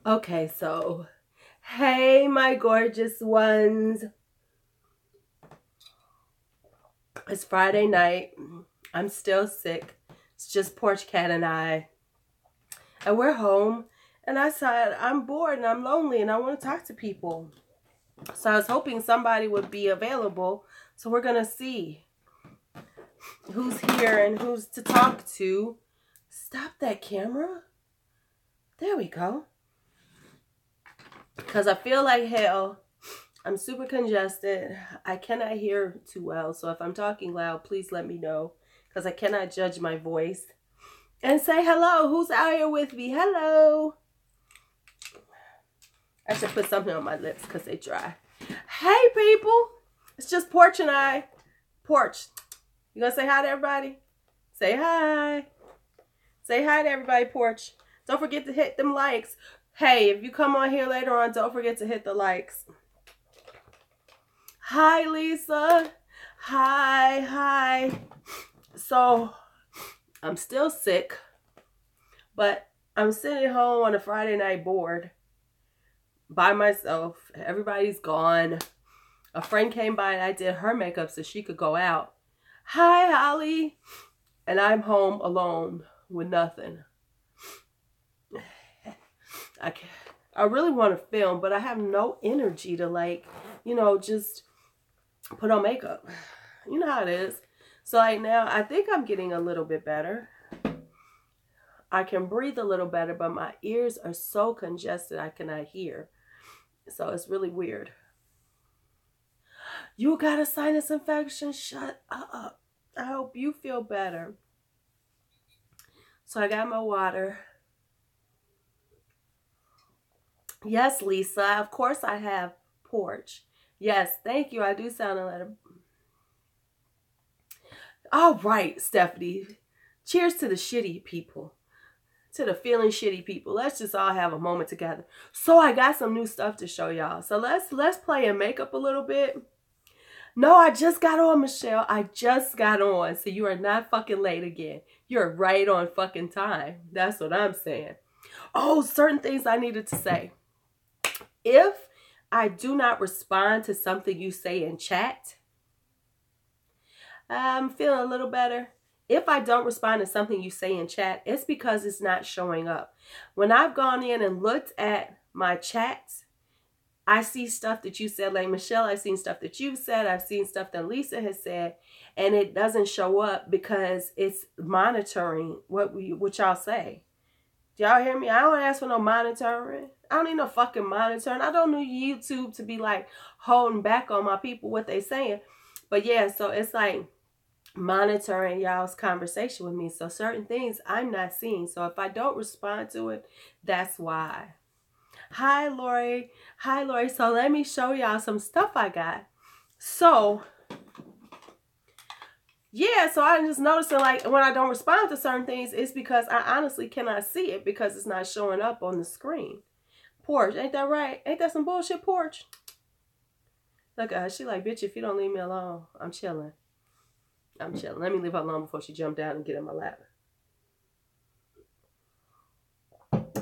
Okay, so, hey, my gorgeous ones. It's Friday night. I'm still sick. It's just Porch Cat and I. And we're home. And I said, I'm bored and I'm lonely and I want to talk to people. So I was hoping somebody would be available. So we're going to see who's here and who's to talk to. Stop that camera. There we go. Because I feel like hell. I'm super congested. I cannot hear too well. So if I'm talking loud, please let me know. Because I cannot judge my voice. And say hello. Who's out here with me? Hello. I should put something on my lips because they dry. Hey, people. It's just Porch and I. Porch. You going to say hi to everybody? Say hi. Say hi to everybody, Porch. Don't forget to hit them likes. Hey, if you come on here later on, don't forget to hit the likes. Hi, Lisa. Hi. So, I'm still sick, but I'm sitting home on a Friday night bored by myself. Everybody's gone. A friend came by and I did her makeup so she could go out. Hi, Holly. And I'm home alone with nothing. I really want to film, but I have no energy to just put on makeup. You know how it is. So now I think I'm getting a little bit better. I can breathe a little better, but my ears are so congested I cannot hear. So it's really weird. You got a sinus infection? Shut up. I hope you feel better. So I got my water. Yes, Lisa. Of course I have Porch. Yes, thank you. I do sound a little... All right, Stephanie. Cheers to the shitty people. To the feeling shitty people. Let's just all have a moment together. So I got some new stuff to show y'all. So let's play in makeup a little bit. No, I just got on, Michelle. I just got on. So you are not fucking late again. You're right on fucking time. That's what I'm saying. Oh, certain things I needed to say. If I do not respond to something you say in chat, I'm feeling a little better. If I don't respond to something you say in chat, it's because it's not showing up. When I've gone in and looked at my chats, I see stuff that you said, like Michelle, I've seen stuff that you've said. I've seen stuff that Lisa has said, and it doesn't show up because it's monitoring what y'all say. Do y'all hear me? I don't ask for no monitoring. I don't need no fucking monitoring. I don't need YouTube to be like holding back on my people what they saying. But yeah, so it's like monitoring y'all's conversation with me. So certain things I'm not seeing. So if I don't respond to it, that's why. Hi, Lori. Hi, Lori. So let me show y'all some stuff I got. So, yeah, so I'm just noticing like when I don't respond to certain things, it's because I honestly cannot see it because it's not showing up on the screen. Porch, ain't that right? Ain't that some bullshit, Porch? Look at her. She like, bitch, if you don't leave me alone, I'm chilling. I'm chilling. Let me leave her alone before she jump down and get in my lap.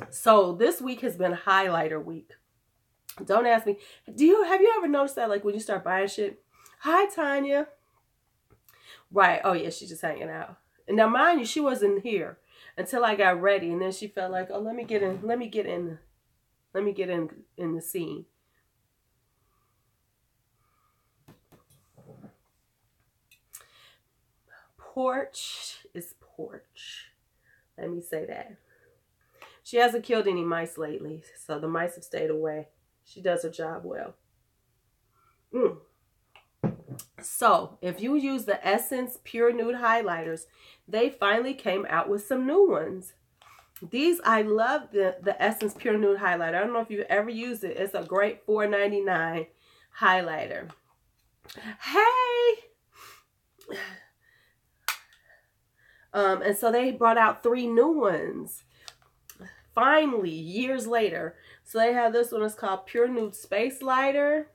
So this week has been highlighter week. Don't ask me. Have you ever noticed that like when you start buying shit? Hi, Tanya. Right. Oh yeah, she's just hanging out. And now mind you, she wasn't here until I got ready, and then she felt like, oh, let me get in the scene. Porch is Porch. Let me say that. She hasn't killed any mice lately, so the mice have stayed away. She does her job well. So, if you use the Essence Pure Nude highlighters, they finally came out with some new ones. These, I love the Essence Pure Nude highlighter. I don't know if you've ever used it. It's a great $4.99 highlighter. Hey! And so they brought out 3 new ones. Finally, years later. So they have this one. It's called Pure Nude Space Lighter.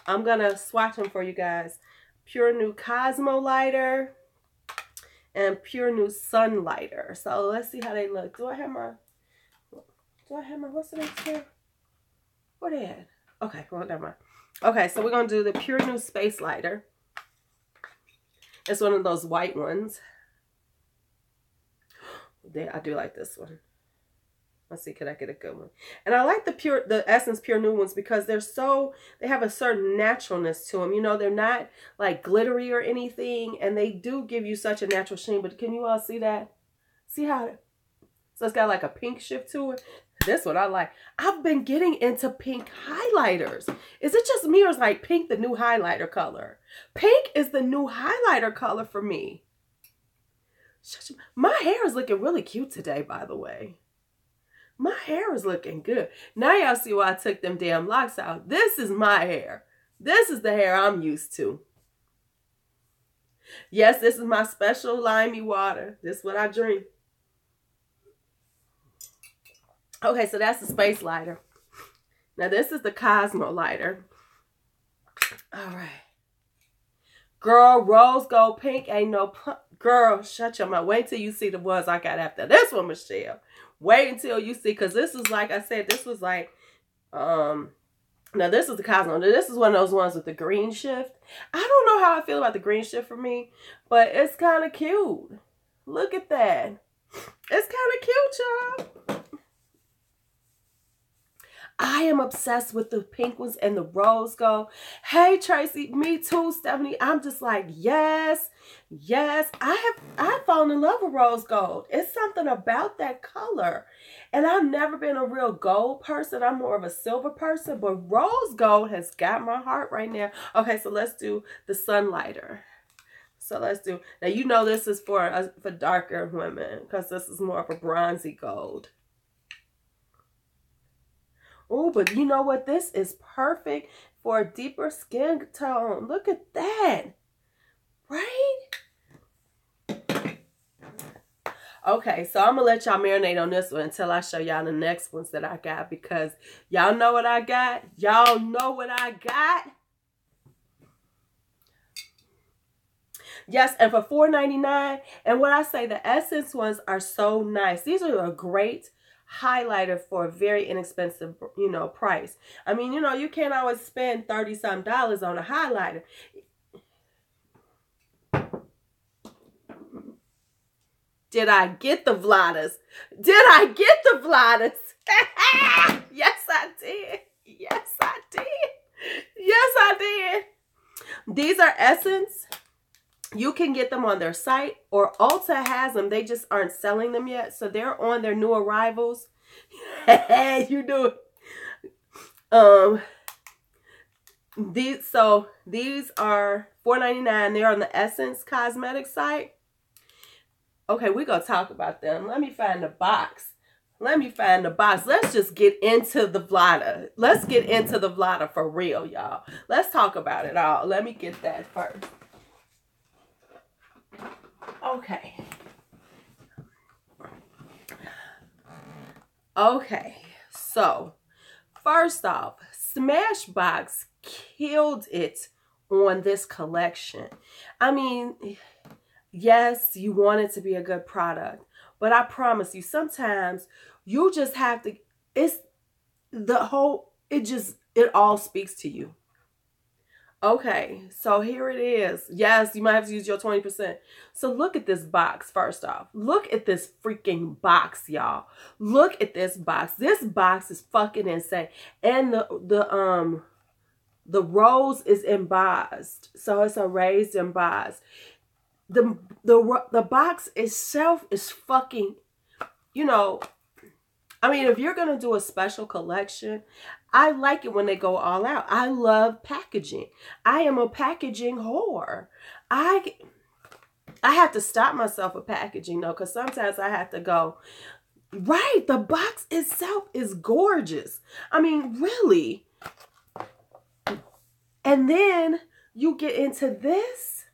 I'm going to swatch them for you guys. Pure Nude Cosmo Lighter. And Pure Nude Sun Lighter. So let's see how they look. Do I have my... Do I have my, what's the next here? What is it? Okay, well, never mind. Okay, so we're going to do the Pure New Space Lighter. It's one of those white ones. I do like this one. Let's see, could I get a good one? And I like the Essence Pure New ones because they have a certain naturalness to them. You know, they're not like glittery or anything, and they do give you such a natural sheen. But can you all see that? See how, so it's got like a pink shift to it. This one I like. I've been getting into pink highlighters. Is it just me or is like pink the new highlighter color? Pink is the new highlighter color for me. My hair is looking really cute today, by the way. My hair is looking good. Now y'all see why I took them damn locks out. This is my hair. This is the hair I'm used to. Yes, this is my special limey water. This is what I drink. Okay, so that's the space lighter. Now this is the Cosmo lighter. All right. Girl, rose gold pink ain't no... Girl, shut your mouth. Wait till you see the ones I got after this one, Michelle. Wait until you see, because this is like I said, this was like, now this is the Cosmo. This is one of those ones with the green shift. I don't know how I feel about the green shift for me, but it's kind of cute. Look at that. It's kind of cute, y'all. I am obsessed with the pink ones and the rose gold. Hey, Tracy, me too, Stephanie. I'm just like, yes, yes. I've fallen in love with rose gold. It's something about that color. And I've never been a real gold person. I'm more of a silver person, but rose gold has got my heart right now. Okay, so let's do the sunlighter. So let's do, now you know this is for darker women because this is more of a bronzy gold. Oh, but you know what? This is perfect for a deeper skin tone. Look at that. Right? Okay, so I'm going to let y'all marinate on this one until I show y'all the next ones that I got, because y'all know what I got. Y'all know what I got. Yes, and for $4.99, and what I say, the Essence ones are so nice. These are a great highlighter for a very inexpensive, you know, price. I mean, you know, you can't always spend $30-some on a highlighter. Did I get the Vladas? Did I get the Vladas? Yes, I did. Yes, I did. Yes, I did. These are Essence. You can get them on their site, or Ulta has them. They just aren't selling them yet. So they're on their new arrivals. You do it. These are $4.99. They're on the Essence Cosmetics site. Okay, we're going to talk about them. Let me find the box. Let me find the box. Let's just get into the Vlada. Let's get into the Vlada for real, y'all. Let's talk about it all. Let me get that first. Okay. Okay. So, first off, Smashbox killed it on this collection. I mean, yes, you want it to be a good product, but I promise you, sometimes you just have to, it all speaks to you. Okay, so here it is. Yes, you might have to use your 20%. So look at this box first off. Look at this freaking box, y'all. Look at this box. This box is fucking insane. And the rose is embossed. So it's a raised embossed. The box itself is fucking, you know, I mean, if you're going to do a special collection, I like it when they go all out. I love packaging. I am a packaging whore. I have to stop myself with packaging, though, because sometimes I have to go, right, the box itself is gorgeous. I mean, really. And then you get into this.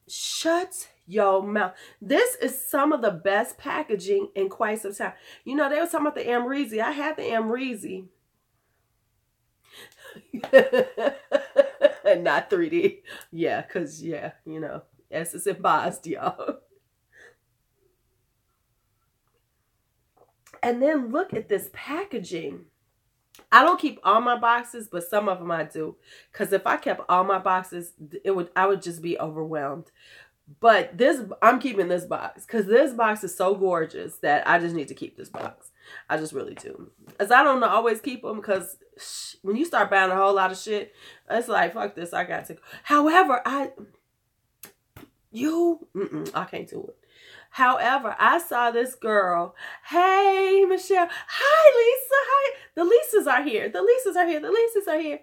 Shut your mouth. This is some of the best packaging in quite some time. You know, they were talking about the Amrezy. I had the Amrezy. And not 3D. Yeah, because, yeah, you know, yes, it's embossed, y'all. And then look at this packaging. I don't keep all my boxes, but some of them I do. Because if I kept all my boxes, I would just be overwhelmed. But I'm keeping this box because this box is so gorgeous that I just need to keep this box. I just really do. As I don't always keep them because when you start buying a whole lot of shit, it's like, fuck this, I got to. However, I can't do it. However, I saw this girl. Hey, Michelle. Hi, Lisa. Hi. The Lisas are here. The Lisas are here. The Lisas are here.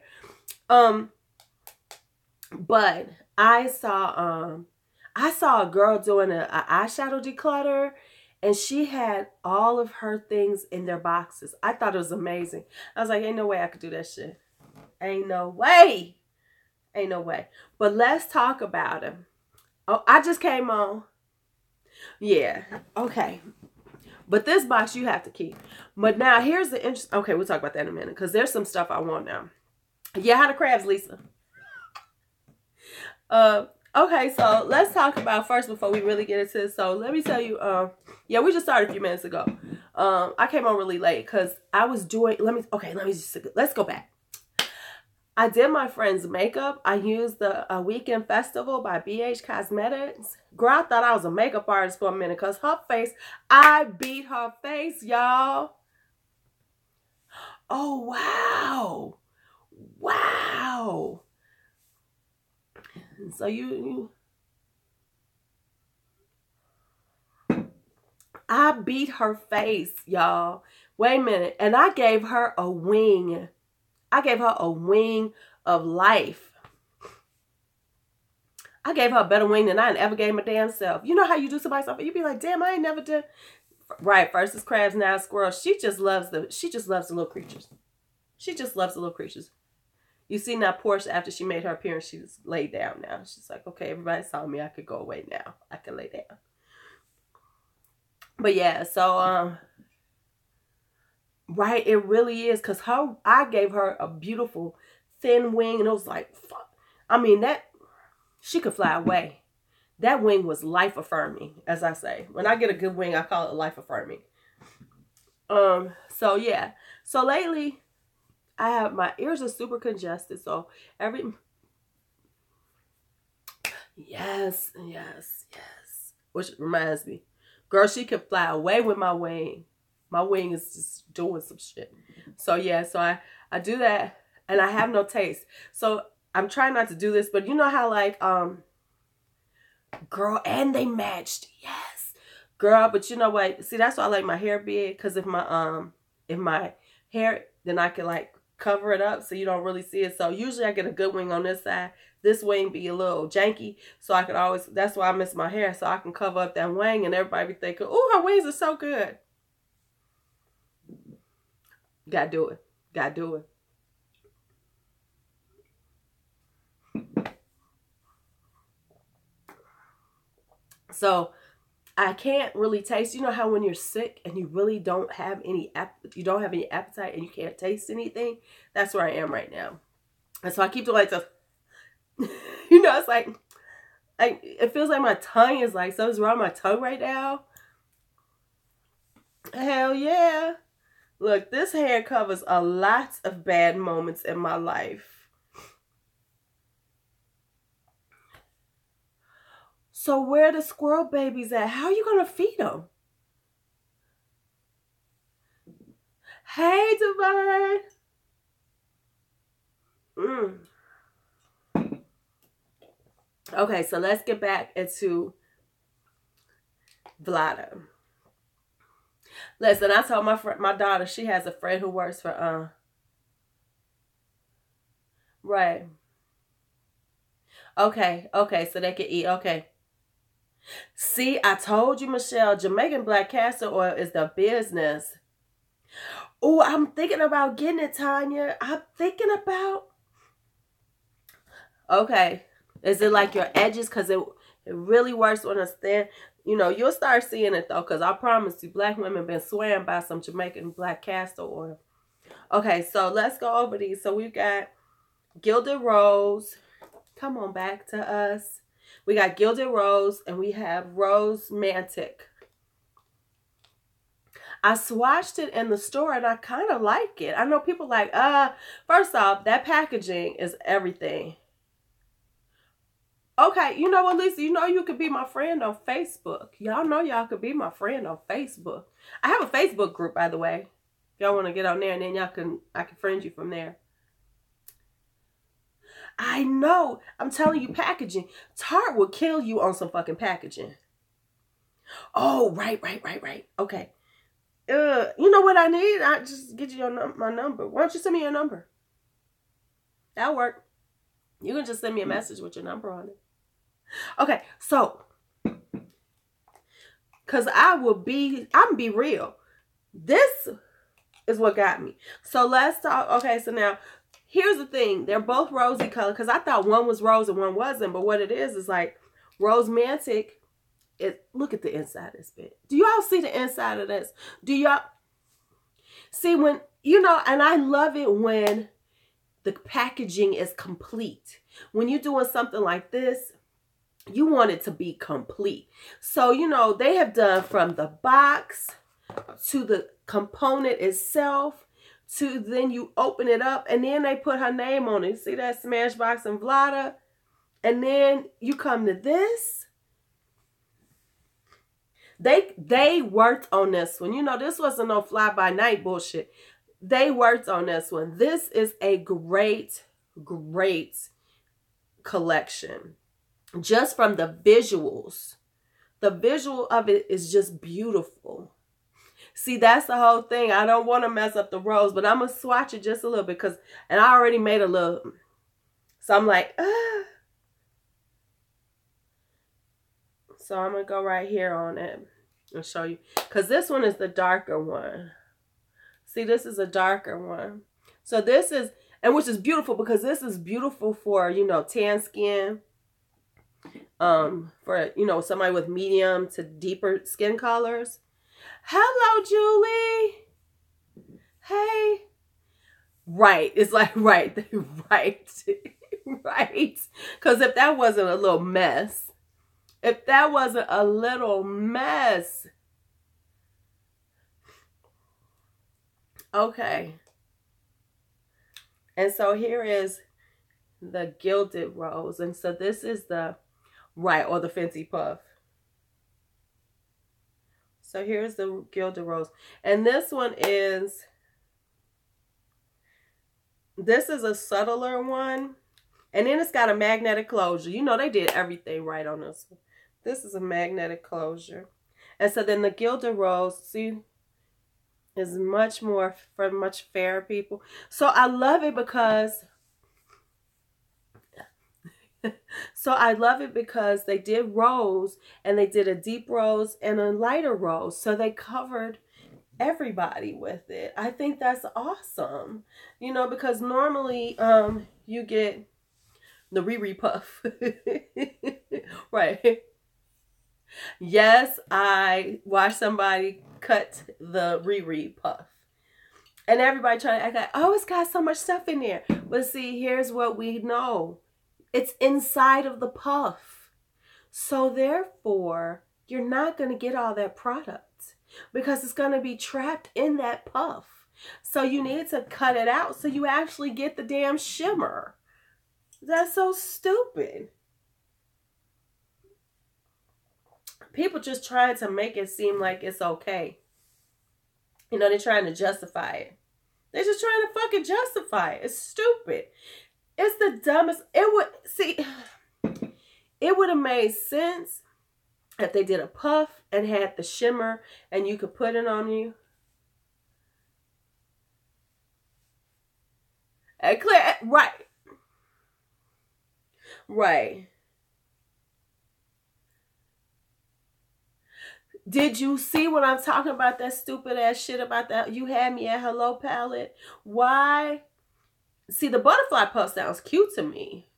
But I saw a girl doing an eyeshadow declutter, and she had all of her things in their boxes. I thought it was amazing. I was like, ain't no way I could do that shit. Ain't no way. Ain't no way. But let's talk about him. Oh, I just came on. Yeah. Okay. But this box you have to keep. But now here's the interest. Okay, we'll talk about that in a minute because there's some stuff I want now. Yeah, how the crabs, Lisa? Okay, so let's talk about first before we really get into this. So let me tell you, yeah, we just started a few minutes ago. I came on really late because I was doing, let's go back. I did my friend's makeup. I used the Weekend Festival by BH Cosmetics. Girl, I thought I was a makeup artist for a minute because her face, I beat her face, y'all. Oh, wow. Wow. So I beat her face, y'all. Wait a minute. And I gave her a wing. I gave her a wing of life. I gave her a better wing than I ever gave my damn self. You know how you do somebody something? You be like, damn, I ain't never done. Right, first is crabs, now it's squirrels. She just loves the little creatures. She just loves the little creatures. You see now Portia, after she made her appearance, she was laid down now. She's like, okay, everybody saw me. I could go away now. I can lay down. But yeah, so right, it really is, because I gave her a beautiful thin wing, and it was like, fuck. I mean, she could fly away. That wing was life affirming, as I say. When I get a good wing, I call it life affirming. So yeah. So lately, my ears are super congested, so yes. Which reminds me, girl, she could fly away with my wing. My wing is just doing some shit. So yeah, so I do that, and I have no taste. So I'm trying not to do this, but you know how like, girl, and they matched. Yes. Girl, but you know what? See, that's why I like my hair big, because if my hair, then I can like cover it up so you don't really see it. So usually I get a good wing on this side. This wing be a little janky, so I could always, that's why I miss my hair, so I can cover up that wing, and everybody be thinking, oh, her wings are so good. Gotta do it. Gotta do it. So I can't really taste. You know how when you're sick and you really don't have any appetite and you can't taste anything? That's where I am right now. And so I keep doing like this. You know, it's like it feels like my tongue is like something's wrong with my tongue right now. Hell yeah. Look, this hair covers a lot of bad moments in my life. So where are the squirrel babies at? How are you going to feed them? Hey, Divine. Okay, so let's get back into Vlada. Listen, I told my daughter, she has a friend who works for, right. Okay, so they can eat, okay. See, I told you, Michelle, Jamaican black castor oil is the business. Oh, I'm thinking about getting it, Tanya. I'm thinking about, okay. Is it like your edges? Because it really works on a stand. You know, you'll start seeing it, though, because I promise you, black women been swearing by some Jamaican black castor oil. Okay, so let's go over these. So we've got Gilded Rose. Come on back to us. We got Gilded Rose, and we have Rose Mantic. I swatched it in the store and I kind of like it. I know people like, first off, that packaging is everything. Okay, you know what, Lisa? You know you could be my friend on Facebook. Y'all know y'all could be my friend on Facebook. I have a Facebook group, by the way. Y'all want to get on there, and then I can friend you from there. I know. I'm telling you, packaging. Tarte will kill you on some fucking packaging. Oh, right. Okay. You know what I need? I just get you my number. Why don't you send me your number? That'll work. You can just send me a message with your number on it. Okay, so, because I'm be real. This is what got me. So let's talk. Okay, so now, here's the thing. They're both rosy color, because I thought one was rose and one wasn't. But what it is like Rosemantic. Look at the inside of this bit. Do y'all see the inside of this? Do y'all see when, and I love it when the packaging is complete. When you're doing something like this, you want it to be complete. So, they have done from the box to the component itself to then you open it up and then they put her name on it. See that Smashbox and Vlada? And then you come to this. They worked on this one. This wasn't no fly-by-night bullshit. They worked on this one. This is a great collection. Just from the visuals. The visual of it is just beautiful. See, that's the whole thing. I don't want to mess up the rose, but I'm going to swatch it just a little bit and I already made a little. So I'm like, So I'm going to go right here on it and show you. Because this one is the darker one. See, this is a darker one. So this is, and which is beautiful because this is beautiful for, tan skin. For, somebody with medium to deeper skin colors. Hello, Julie. Hey. Right. It's like, right. Right. Because if that wasn't a little mess. Okay. And so here is the Gilded Rose. And so this is the, or the Fenty Puff. So here's the Gilded Rose. And this one is, this is a subtler one. And then it's got a magnetic closure. They did everything right on this one. This is a magnetic closure. And so then the Gilded Rose, see, is much more for much fairer people. So I love it because they did rose and they did a deep rose and a lighter rose. So they covered everybody with it. I think that's awesome. Because normally you get the Riri Puff. Right. Yes, I watched somebody cut the Riri Puff. And everybody trying to act like, oh, it's got so much stuff in there. But see, here's what we know. It's inside of the puff. So therefore, you're not going to get all that product because it's going to be trapped in that puff. So you need to cut it out so you actually get the damn shimmer. That's so stupid. People just trying to make it seem like it's okay. They're trying to justify it. They're just trying to fucking justify it. It's stupid. It's the dumbest. It would have made sense if they did a puff and had the shimmer and you could put it on you. And clear, right. Right. Did you see when I'm talking about that stupid ass shit about that? You had me at Hello Palette. Why? See, the butterfly puff sounds cute to me.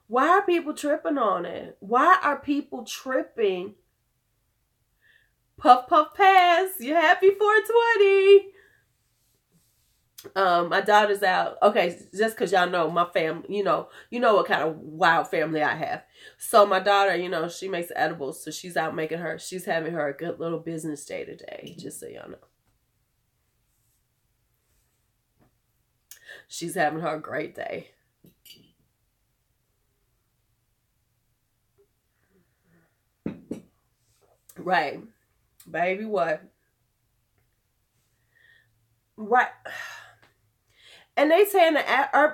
Why are people tripping on it? Why are people tripping? Puff, puff, pass. You happy 420? My daughter's out. Okay, just because y'all know my family, you know what kind of wild family I have. So my daughter, she makes edibles. So she's out she's having her a good little business day today, just so y'all know. She's having her great day. Right. Baby, what? Right. And they saying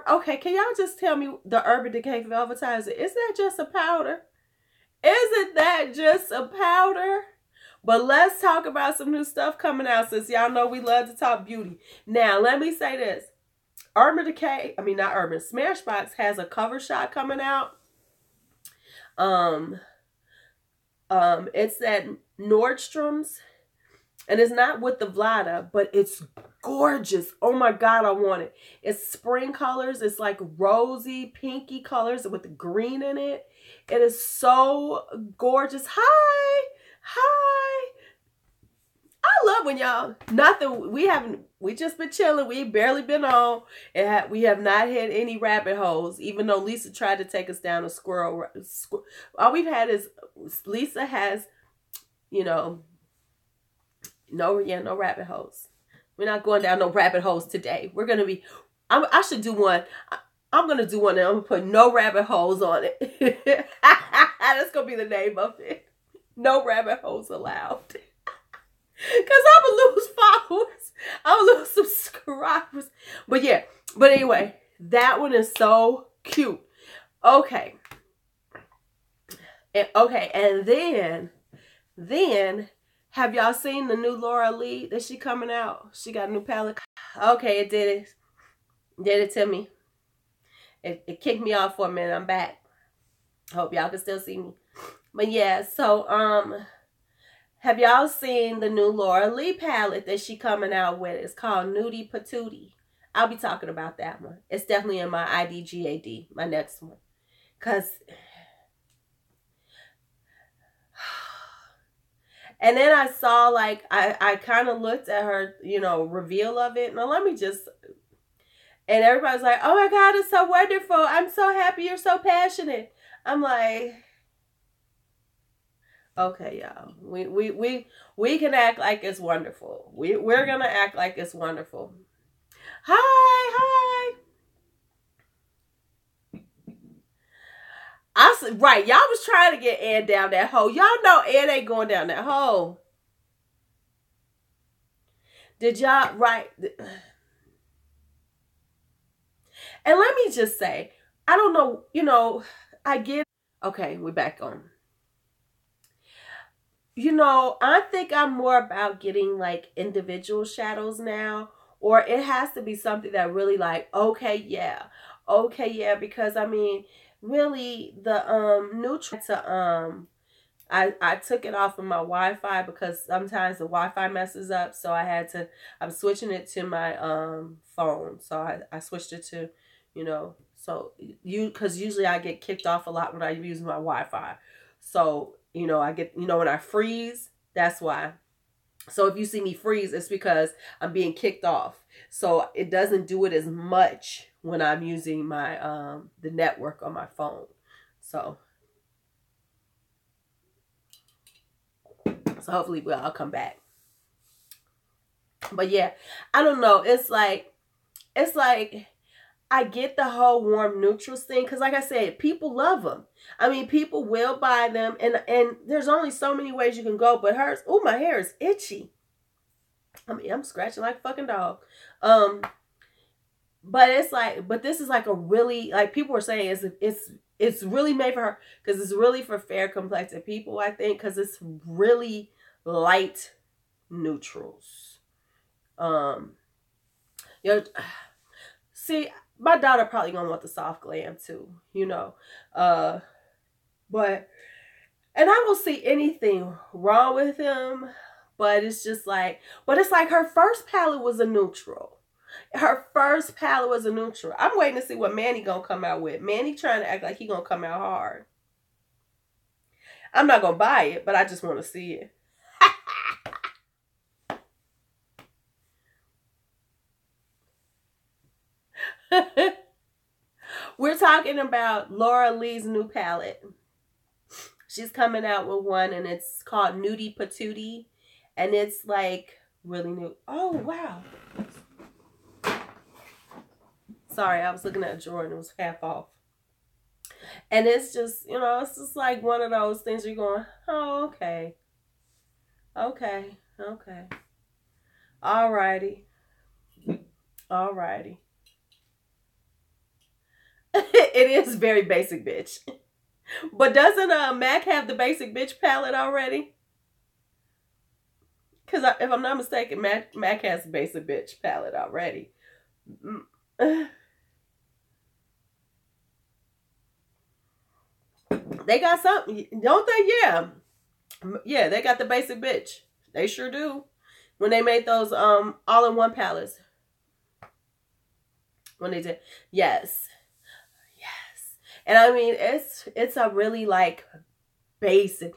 okay, can y'all just tell me the Urban Decay Velvetizer? Is that just a powder? Isn't that just a powder? But let's talk about some new stuff coming out, since y'all know we love to talk beauty. Now, let me say this. Urban Decay, I mean not Urban, Smashbox has a cover shot coming out. It's at Nordstrom's. And it's not with the Vlada, but it's gorgeous. Oh my God, I want it. It's spring colors. It's like rosy, pinky colors with the green in it. It is so gorgeous. Hi. Hi. I love when y'all, we just been chilling. We barely been on. We have not hit any rabbit holes, even though Lisa tried to take us down a squirrel. All we've had is, Lisa has, you know, no rabbit holes. We're not going down no rabbit holes today. We're going to be, I should do one. I'm going to do one and I'm going to put no rabbit holes on it. That's going to be the name of it. No rabbit holes allowed. Because I'm going to lose followers. I'm going to lose subscribers. But yeah. But anyway, that one is so cute. Okay. And then, have y'all seen the new Laura Lee that she coming out? She got a new palette. Okay, it did it to me. It kicked me off for a minute. I'm back. Hope y'all can still see me. But yeah, so have y'all seen the new Laura Lee palette that she coming out with? It's called Nudie Patootie. I'll be talking about that one. It's definitely in my IDGAD, my next one. Cause and then I saw, like, I kind of looked at her, you know, reveal of it. Now, let me just, and everybody's like, oh my God, it's so wonderful. I'm so happy. You're so passionate. I'm like, okay, y'all. We can act like it's wonderful. We're going to act like it's wonderful. Hi. Right, y'all was trying to get Ann down that hole. Y'all know Ann ain't going down that hole. Did y'all, right? And let me just say, I don't know, you know, I get, okay, we're back on. You know, I think I'm more about getting like individual shadows now, or it has to be something that really like, okay, yeah, because I mean, really the neutral to I took it off of my Wi-Fi because sometimes the Wi-Fi messes up, so I'm switching it to my phone. So I switched it to, you know, so because usually I get kicked off a lot when I use my Wi-Fi. So, you know, I get, you know, when I freeze, that's why. So if you see me freeze, it's because I'm being kicked off. So it doesn't do it as much when I'm using my the network on my phone. So hopefully I'll come back. But yeah, I don't know. It's like I get the whole warm neutrals thing because, like I said, people love them. I mean, people will buy them, and there's only so many ways you can go. But hers, oh, my hair is itchy. I mean, I'm scratching like a fucking dog. But it's like, but this is like a really, like people are saying it's really made for her because it's really for fair complected people, I think, because it's really light neutrals. You know, see, my daughter probably gonna want the soft glam too, you know. But, and I don't see anything wrong with him, but it's just like, but it's like her first palette was a neutral. Her first palette was a neutral. I'm waiting to see what Manny gonna come out with. Manny trying to act like he gonna come out hard. I'm not gonna buy it, but I just want to see it. We're talking about Laura Lee's new palette. She's coming out with one, and it's called Nudie Patootie, and it's like really new. Oh wow! Sorry, I was looking at a drawer and it was half off. And it's just, you know, it's just like one of those things you're going, oh, okay. Okay. Okay. Alrighty. Alrighty. It is very basic bitch. But doesn't MAC have the basic bitch palette already? Because if I'm not mistaken, MAC has the basic bitch palette already. They got something, don't they? Yeah. Yeah, they got the basic bitch. They sure do. When they made those all-in-one palettes. When they did. Yes. Yes. And I mean, it's a really like basic.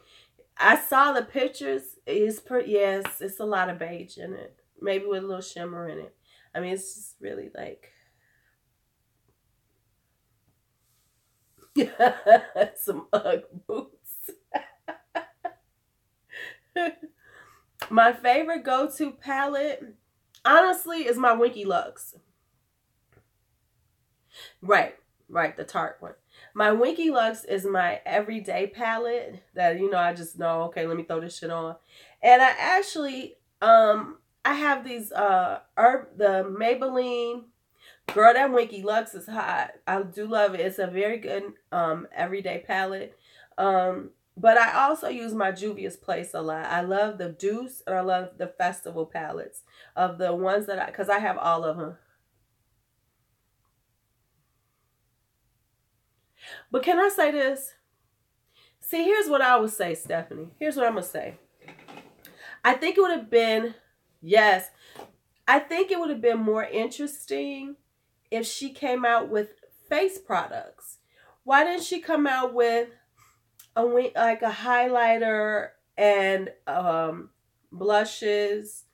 I saw the pictures. It's pretty, yes, it's a lot of beige in it. Maybe with a little shimmer in it. I mean, it's just really like some Ugg boots. My favorite go-to palette, honestly, is my Winky Lux. Right, the Tarte one. My Winky Lux is my everyday palette that, you know, I just know, okay, let me throw this shit on. And I actually, I have these, the Maybelline, girl, that Winky Lux is hot. I do love it. It's a very good, everyday palette. But I also use my Juvia's Place a lot. I love the Deuce and I love the Festival palettes of the ones that because I have all of them. But can I say this? See, here's what I would say, Stephanie. Here's what I'm going to say. I think it would have been, yes, I think it would have been more interesting if she came out with face products. Why didn't she come out with like a highlighter and blushes?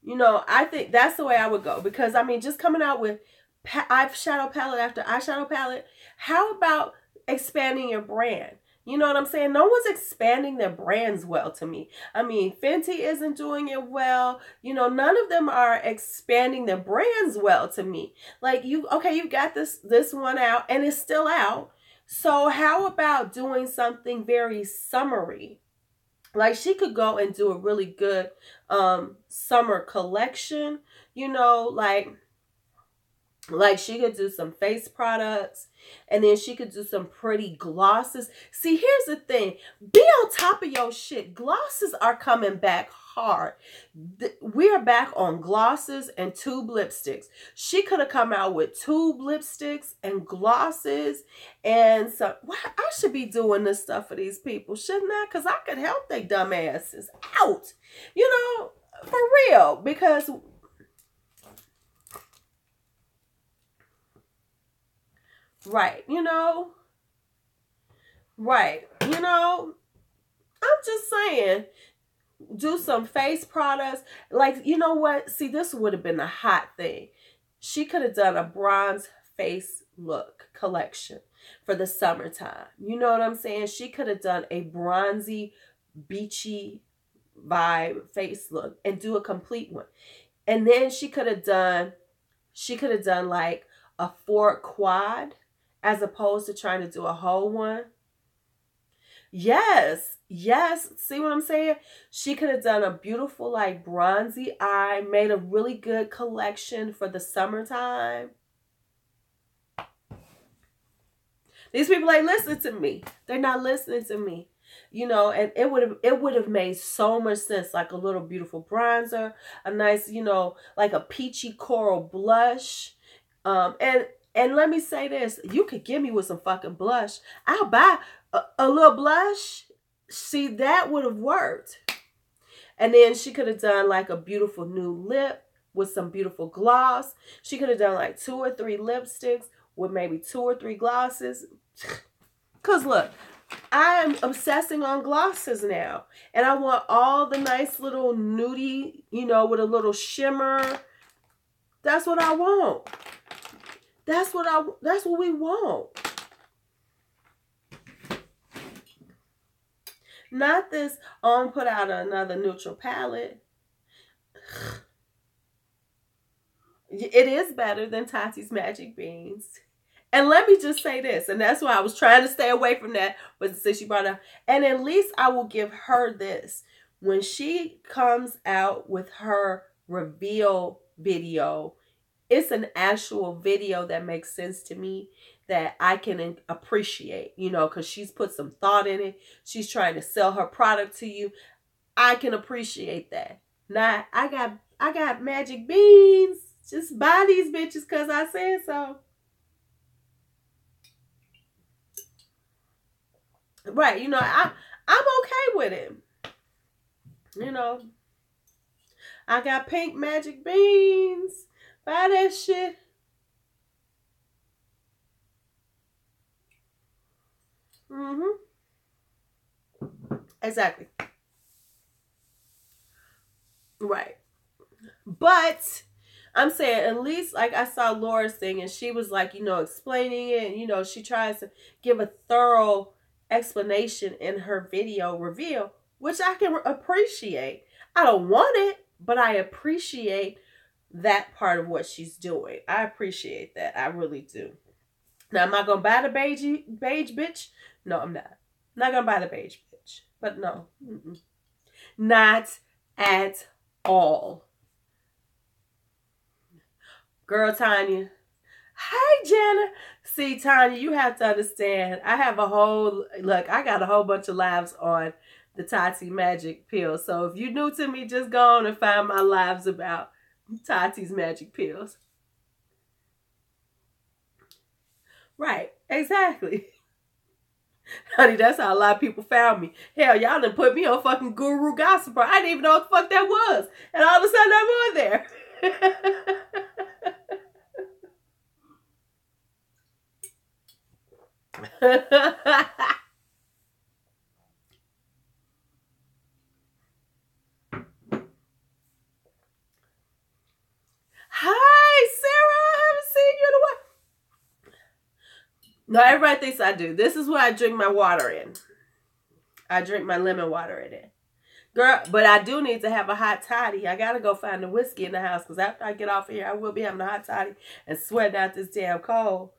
You know, I think that's the way I would go. Because, I mean, just coming out with eyeshadow palette after eyeshadow palette, how about expanding your brand? You know what I'm saying? No one's expanding their brands well to me. I mean, Fenty isn't doing it well. You know, none of them are expanding their brands well to me. Like, you got this one out and it's still out. So how about doing something very summery? Like, she could go and do a really good summer collection, you know, like she could do some face products and then she could do some pretty glosses. See, here's the thing. Be on top of your shit. Glosses are coming back hard. We are back on glosses and tube lipsticks. She could have come out with tube lipsticks and glosses and so I should be doing this stuff for these people, shouldn't I? Because I could help they dumb asses out. You know, for real. Because right, you know, I'm just saying, do some face products. Like, you know what? See, this would have been a hot thing. She could have done a bronze face look collection for the summertime. You know what I'm saying? She could have done a bronzy, beachy vibe face look and do a complete one. And then she could have done like a Ford quad, as opposed to trying to do a whole one. Yes. See what I'm saying? She could have done a beautiful, like, bronzy eye, made a really good collection for the summertime. These people ain't listening to me. They're not listening to me. You know, and it would have made so much sense, like a little beautiful bronzer, a nice, you know, like a peachy coral blush, and let me say this, you could give me with some fucking blush. I'll buy a little blush. See, that would have worked. And then she could have done like a beautiful new lip with some beautiful gloss. She could have done like 2 or 3 lipsticks with maybe 2 or 3 glosses. Because look, I'm obsessing on glosses now. And I want all the nice little nudie, you know, with a little shimmer. That's what I want. That's what we want. Not this, put out another neutral palette. It is better than Tati's Magic Beans. And let me just say this, and that's why I was trying to stay away from that, but since she brought it up, and at least I will give her this. When she comes out with her reveal video, it's an actual video that makes sense to me, that I can appreciate, you know, because she's put some thought in it. She's trying to sell her product to you. I can appreciate that. Now, I got magic beans. Just buy these bitches because I said so. Right, you know, I'm okay with it. You know, I got pink magic beans. Buy that shit. Exactly. Right. But I'm saying, at least, like, I saw Laura's thing and she was like, you know, explaining it, and, you know, she tries to give a thorough explanation in her video reveal, which I can appreciate. I don't want it, but I appreciate that part of what she's doing. I appreciate that. I really do. Now, am I going to buy the beige bitch? No, I'm not. I'm not going to buy the beige bitch. But no. Not at all. Girl, Tanya. Hey, Jenna. See, Tanya, you have to understand. I have a whole, look, I got a whole bunch of lives on the Tati Magic Pills. So if you're new to me, just go on and find my lives about Tati's Magic Pills. Right, exactly. Honey, that's how a lot of people found me. Hell, y'all done put me on fucking Guru Gossiper. I didn't even know what the fuck that was. And all of a sudden I'm on there. Hi, Sarah. I haven't seen you in a while. No, everybody thinks I do. This is what I drink my water in. I drink my lemon water in it. Girl, but I do need to have a hot toddy. I got to go find the whiskey in the house, because after I get off of here, I will be having a hot toddy and sweating out this damn cold,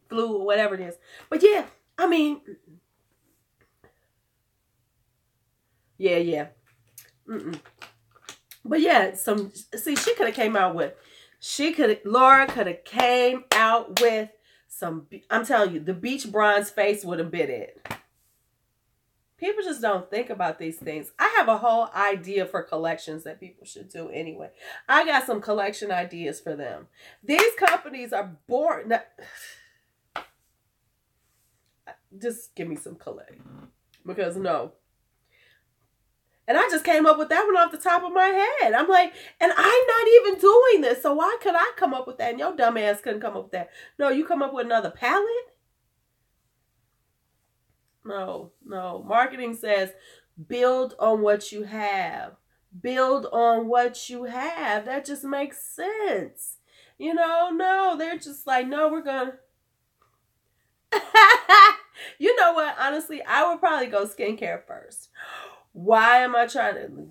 flu, or whatever it is. But yeah, I mean, yeah. But yeah, see, she could have came out with, Laura could have came out with some, I'm telling you, the beach bronze face would have been it. People just don't think about these things. I have a whole idea for collections that people should do anyway. I got some collection ideas for them. These companies are boring. Now, just give me some collect. Because no. And I just came up with that one off the top of my head. I'm like, and I'm not even doing this. So why could I come up with that? And your dumb ass couldn't come up with that. No, you come up with another palette? No. Marketing says, build on what you have. Build on what you have. That just makes sense. You know, no, they're just like, no, we're going to. You know what? Honestly, I would probably go skincare first. Why am I trying to?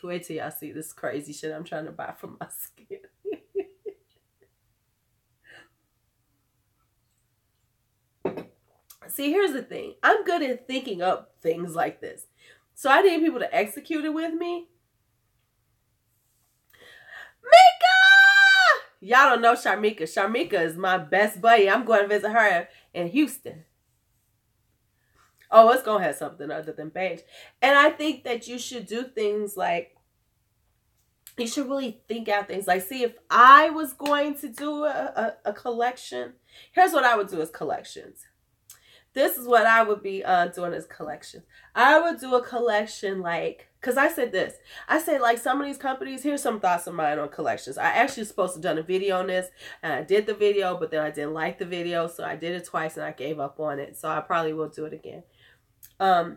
Wait till y'all see this crazy shit I'm trying to buy for my skin. See, here's the thing. I'm good at thinking up things like this. So I need people to execute it with me. Mika! Y'all don't know Sharmika. Sharmika is my best buddy. I'm going to visit her in Houston. Oh, it's going to have something other than beige. And I think that you should do things like, you should really think out things. Like, see, if I was going to do a collection, here's what I would do as collections. This is what I would be doing as collections. I would do a collection like, because I said this. I said, like, some of these companies, here's some thoughts of mine on collections. I actually was supposed to have done a video on this, and I did the video, but then I didn't like the video, so I did it twice, and I gave up on it. So I probably will do it again. A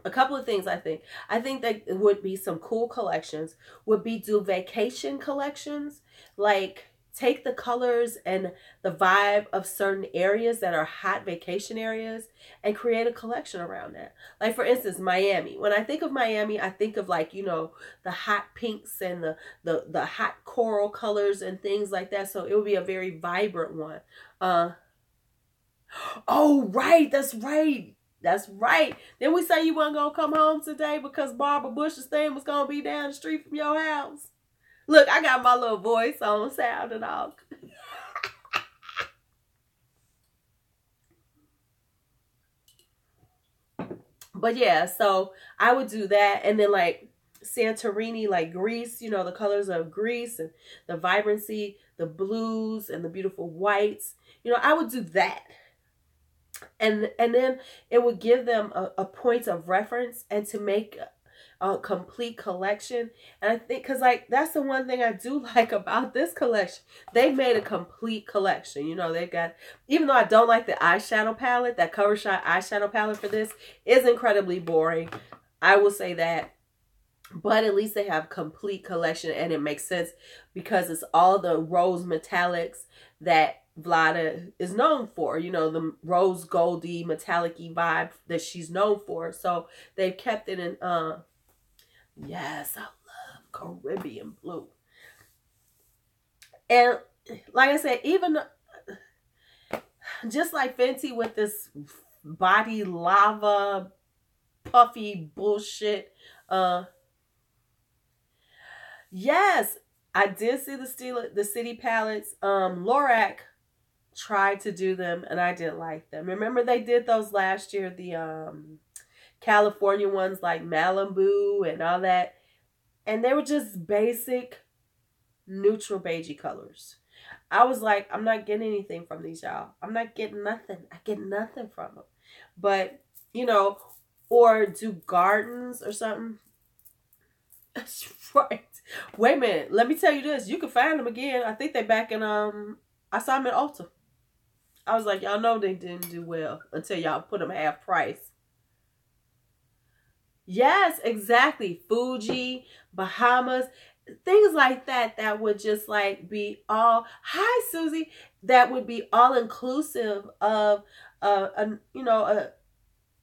couple of things I think. I think that would be some cool collections. Would be do vacation collections. Like, take the colors and the vibe of certain areas that are hot vacation areas and create a collection around that. Like, for instance, Miami. When I think of Miami, I think of, like, you know, the hot pinks and the hot coral colors and things like that. So it would be a very vibrant one. Oh, right. That's right. That's right. Then we say you weren't going to come home today because Barbara Bush's thing was going to be down the street from your house. Look, I got my little voice on, sounding off. But yeah, so I would do that. And then, like, Santorini, like Greece, you know, the colors of Greece and the vibrancy, the blues and the beautiful whites. You know, I would do that. And then it would give them a point of reference and to make a complete collection. And I think, because, like, that's the one thing I do like about this collection. They made a complete collection. You know, they've got, even though I don't like the eyeshadow palette, that cover shot eyeshadow palette for this is incredibly boring. I will say that. But at least they have complete collection, and it makes sense because it's all the rose metallics that Vlada is known for, you know, the rose goldy metallic-y vibe that she's known for. So they've kept it in, yes, I love Caribbean blue. And like I said, even just like Fenty with this body lava, puffy bullshit, yes, I did see the city palettes. Lorac tried to do them and I didn't like them. Remember they did those last year, the California ones like Malibu and all that. And they were just basic neutral beigey colors. I was like, I'm not getting anything from these, y'all. I'm not getting nothing. I get nothing from them. But, you know, or do gardens or something. That's right. Wait a minute. Let me tell you this. You can find them again. I think they back in, I saw them at Ulta. I was like, y'all know they didn't do well until y'all put them half price. Yes, exactly. Fuji, Bahamas, things like that, that would just like be all, hi Susie, that would be all inclusive of, you know,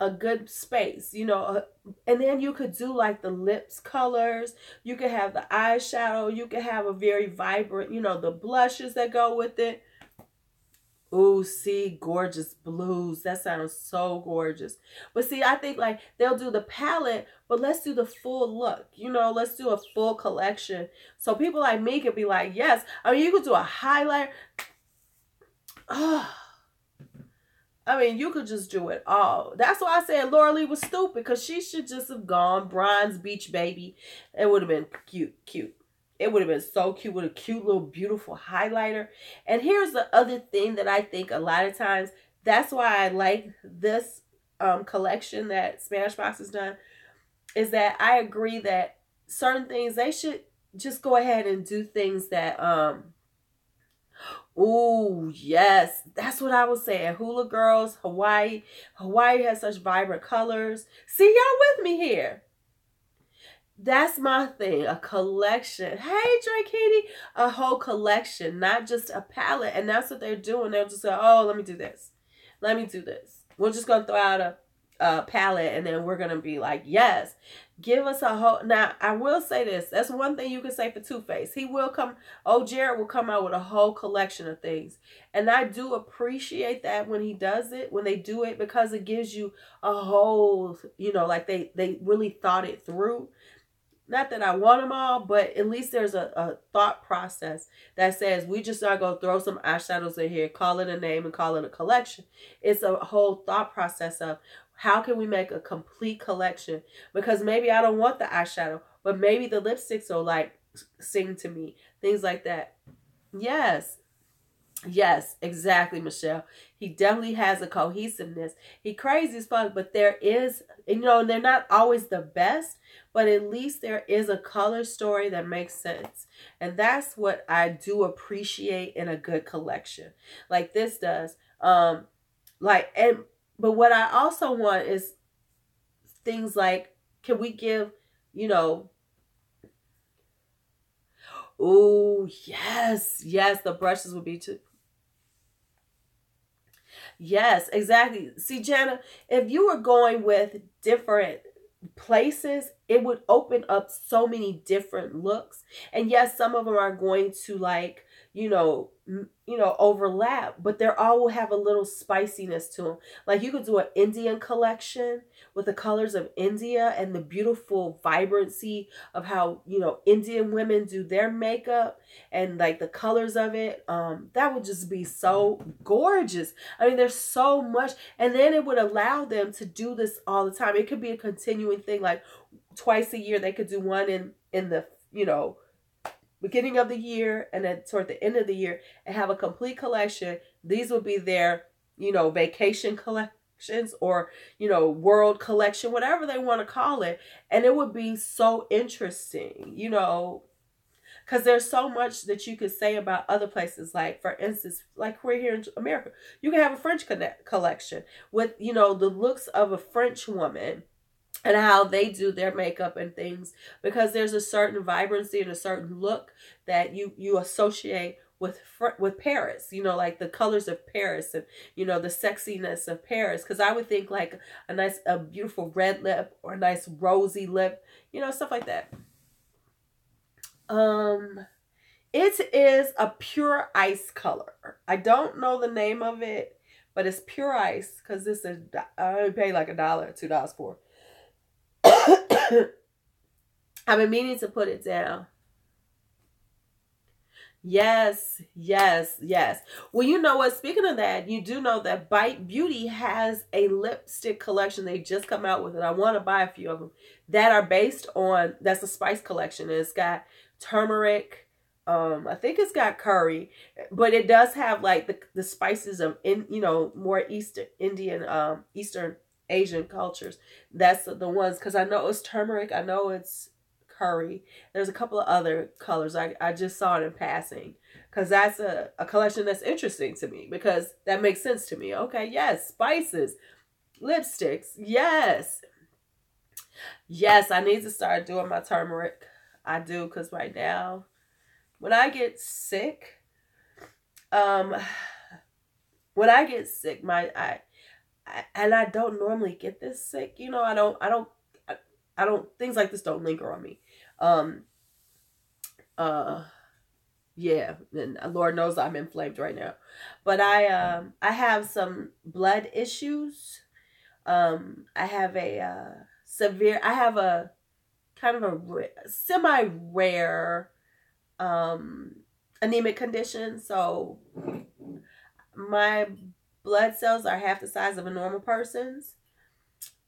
a good space, you know, and then you could do like the lips colors, you could have the eyeshadow, you could have a very vibrant, you know, the blushes that go with it. Ooh, see, gorgeous blues. That sounds so gorgeous. But see, I think like they'll do the palette, but let's do the full look. You know, let's do a full collection. So people like me could be like, yes. I mean, you could do a highlight. Oh, I mean, you could just do it all. That's why I said Laura Lee was stupid, because she should just have gone Bronze Beach Baby. It would have been cute, cute. It would have been so cute with a cute little beautiful highlighter. And here's the other thing that I think a lot of times, that's why I like this collection that Smashbox has done, is that I agree that certain things, they should just go ahead and do things that, ooh, yes, that's what I was saying. Hula Girls, Hawaii. Hawaii has such vibrant colors. See, y'all with me here. That's my thing, a collection. Hey, Drake Kitty, a whole collection, not just a palette. And that's what they're doing. They're just like, oh, let me do this. Let me do this. We're just going to throw out a palette, and then we're going to be like, yes, give us a whole. Now, I will say this. That's one thing you can say for Too Faced. He will come, Jared will come out with a whole collection of things. And I do appreciate that when he does it, when they do it, because it gives you a whole, you know, like they really thought it through. Not that I want them all, but at least there's a thought process that says we just not going to throw some eyeshadows in here, call it a name, and call it a collection. It's a whole thought process of how can we make a complete collection? Because maybe I don't want the eyeshadow, but maybe the lipsticks will like sing to me. Things like that. Yes. Yes, exactly, Michelle. He definitely has a cohesiveness. He crazy as fuck, but there is, you know, they're not always the best, but at least there is a color story that makes sense. And that's what I do appreciate in a good collection. Like this does. But what I also want is things like, can we give, you know, Ooh, yes. Yes, the brushes would be too. Yes, exactly. See, Jana, if you were going with different places, it would open up so many different looks. And yes, some of them are going to like, overlap, but they all will have a little spiciness to them. Like you could do an Indian collection with the colors of India and the beautiful vibrancy of how, Indian women do their makeup and like the colors of it. That would just be so gorgeous. I mean, there's so much, and then it would allow them to do this all the time. It could be a continuing thing, like twice a year. They could do one in the beginning of the year, and then toward the end of the year, and have a complete collection. These would be their vacation collections, or world collection, whatever they want to call it, and it would be so interesting. Because there's so much that you could say about other places. Like, for instance, like we're here in America, you can have a French collection with, the looks of a French woman and how they do their makeup and things. Because there's a certain vibrancy and a certain look that you associate with Paris, like the colors of Paris and, the sexiness of Paris. Because I would think like a beautiful red lip or a nice rosy lip, stuff like that. It is a pure ice color. I don't know the name of it, but it's pure ice because this is, I pay like $1 or $2 for. I've been meaning to put it down. Yes, yes, yes. Well, you know what? Speaking of that, you do know that Bite Beauty has a lipstick collection they just come out with, and I want to buy a few of them that are based on, that's a spice collection. And it's got turmeric, I think it's got curry, but it does have like the spices of more Eastern Asian cultures. That's the ones, because I know it's turmeric, I know it's curry. There's a couple of other colors I just saw it in passing, because that's a collection that's interesting to me, because that makes sense to me. Okay, yes, spices, lipsticks, yes. Yes, I need to start doing my turmeric. I do, because right now, when I get sick, my and I don't normally get this sick. I don't, things like this don't linger on me. Yeah, and Lord knows I'm inflamed right now. But I have some blood issues. I have a kind of a semi-rare anemic condition. So my blood cells are half the size of a normal person's.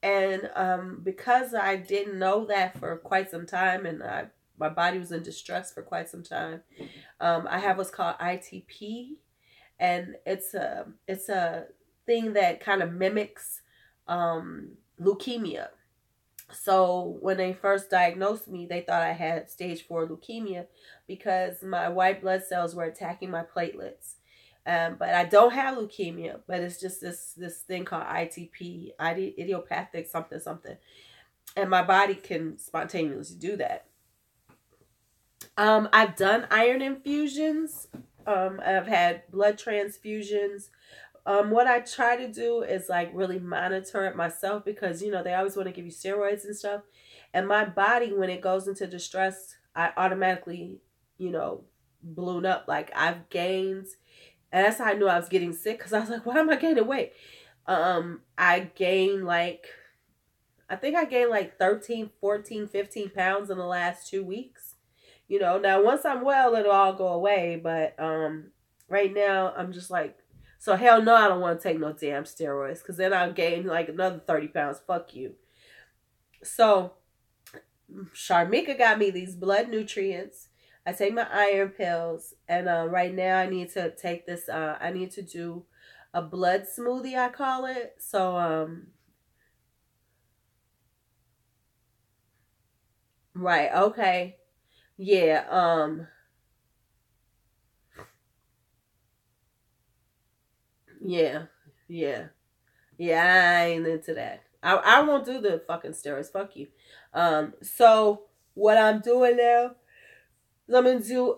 And because I didn't know that for quite some time, and my body was in distress for quite some time, I have what's called ITP, and it's a thing that kind of mimics leukemia. So when they first diagnosed me, they thought I had stage 4 leukemia because my white blood cells were attacking my platelets. But I don't have leukemia, but it's just this thing called ITP, idiopathic something something, and my body can spontaneously do that. I've done iron infusions. I've had blood transfusions. What I try to do is like really monitor it myself, because they always want to give you steroids and stuff, and my body, when it goes into distress, I automatically balloon up. Like I've gained. And that's how I knew I was getting sick, because I was like, why am I gaining weight? I gained like 13, 14, 15 pounds in the last 2 weeks. Now once I'm well, it'll all go away. But right now I'm just like, so hell no, I don't want to take no damn steroids, because then I'll gain like another 30 pounds. Fuck you. So Sharmika got me these blood nutrients. I take my iron pills, and right now I need to take this. I need to do a blood smoothie, I call it. So right, okay, yeah, yeah, yeah, yeah. I ain't into that. I won't do the fucking steroids. Fuck you. So what I'm doing now, So I'm gonna do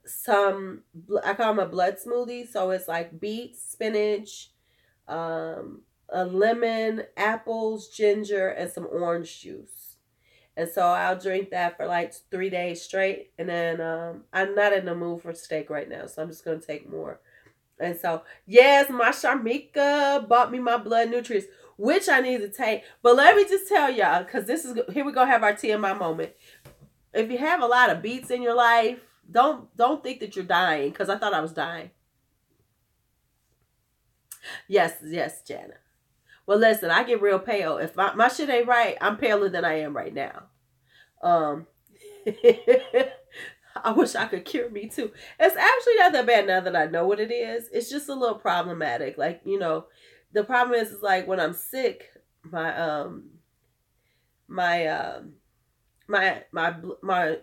some, I call them a blood smoothie. So it's like beets, spinach, a lemon, apples, ginger, and some orange juice. And so I'll drink that for like 3 days straight. And then I'm not in the mood for steak right now, so I'm just gonna take more. And so, yes, my Sharmika bought me my blood nutrients, which I need to take. But let me just tell y'all, because this is, here we go, have our TMI moment. If you have a lot of beets in your life, don't think that you're dying, because I thought I was dying. Yes, Jana. Well, listen, I get real pale. If my shit ain't right, I'm paler than I am right now. Um, I wish I could cure me too. It's actually not that bad now that I know what it is. It's just a little problematic. Like, the problem is like when I'm sick, my my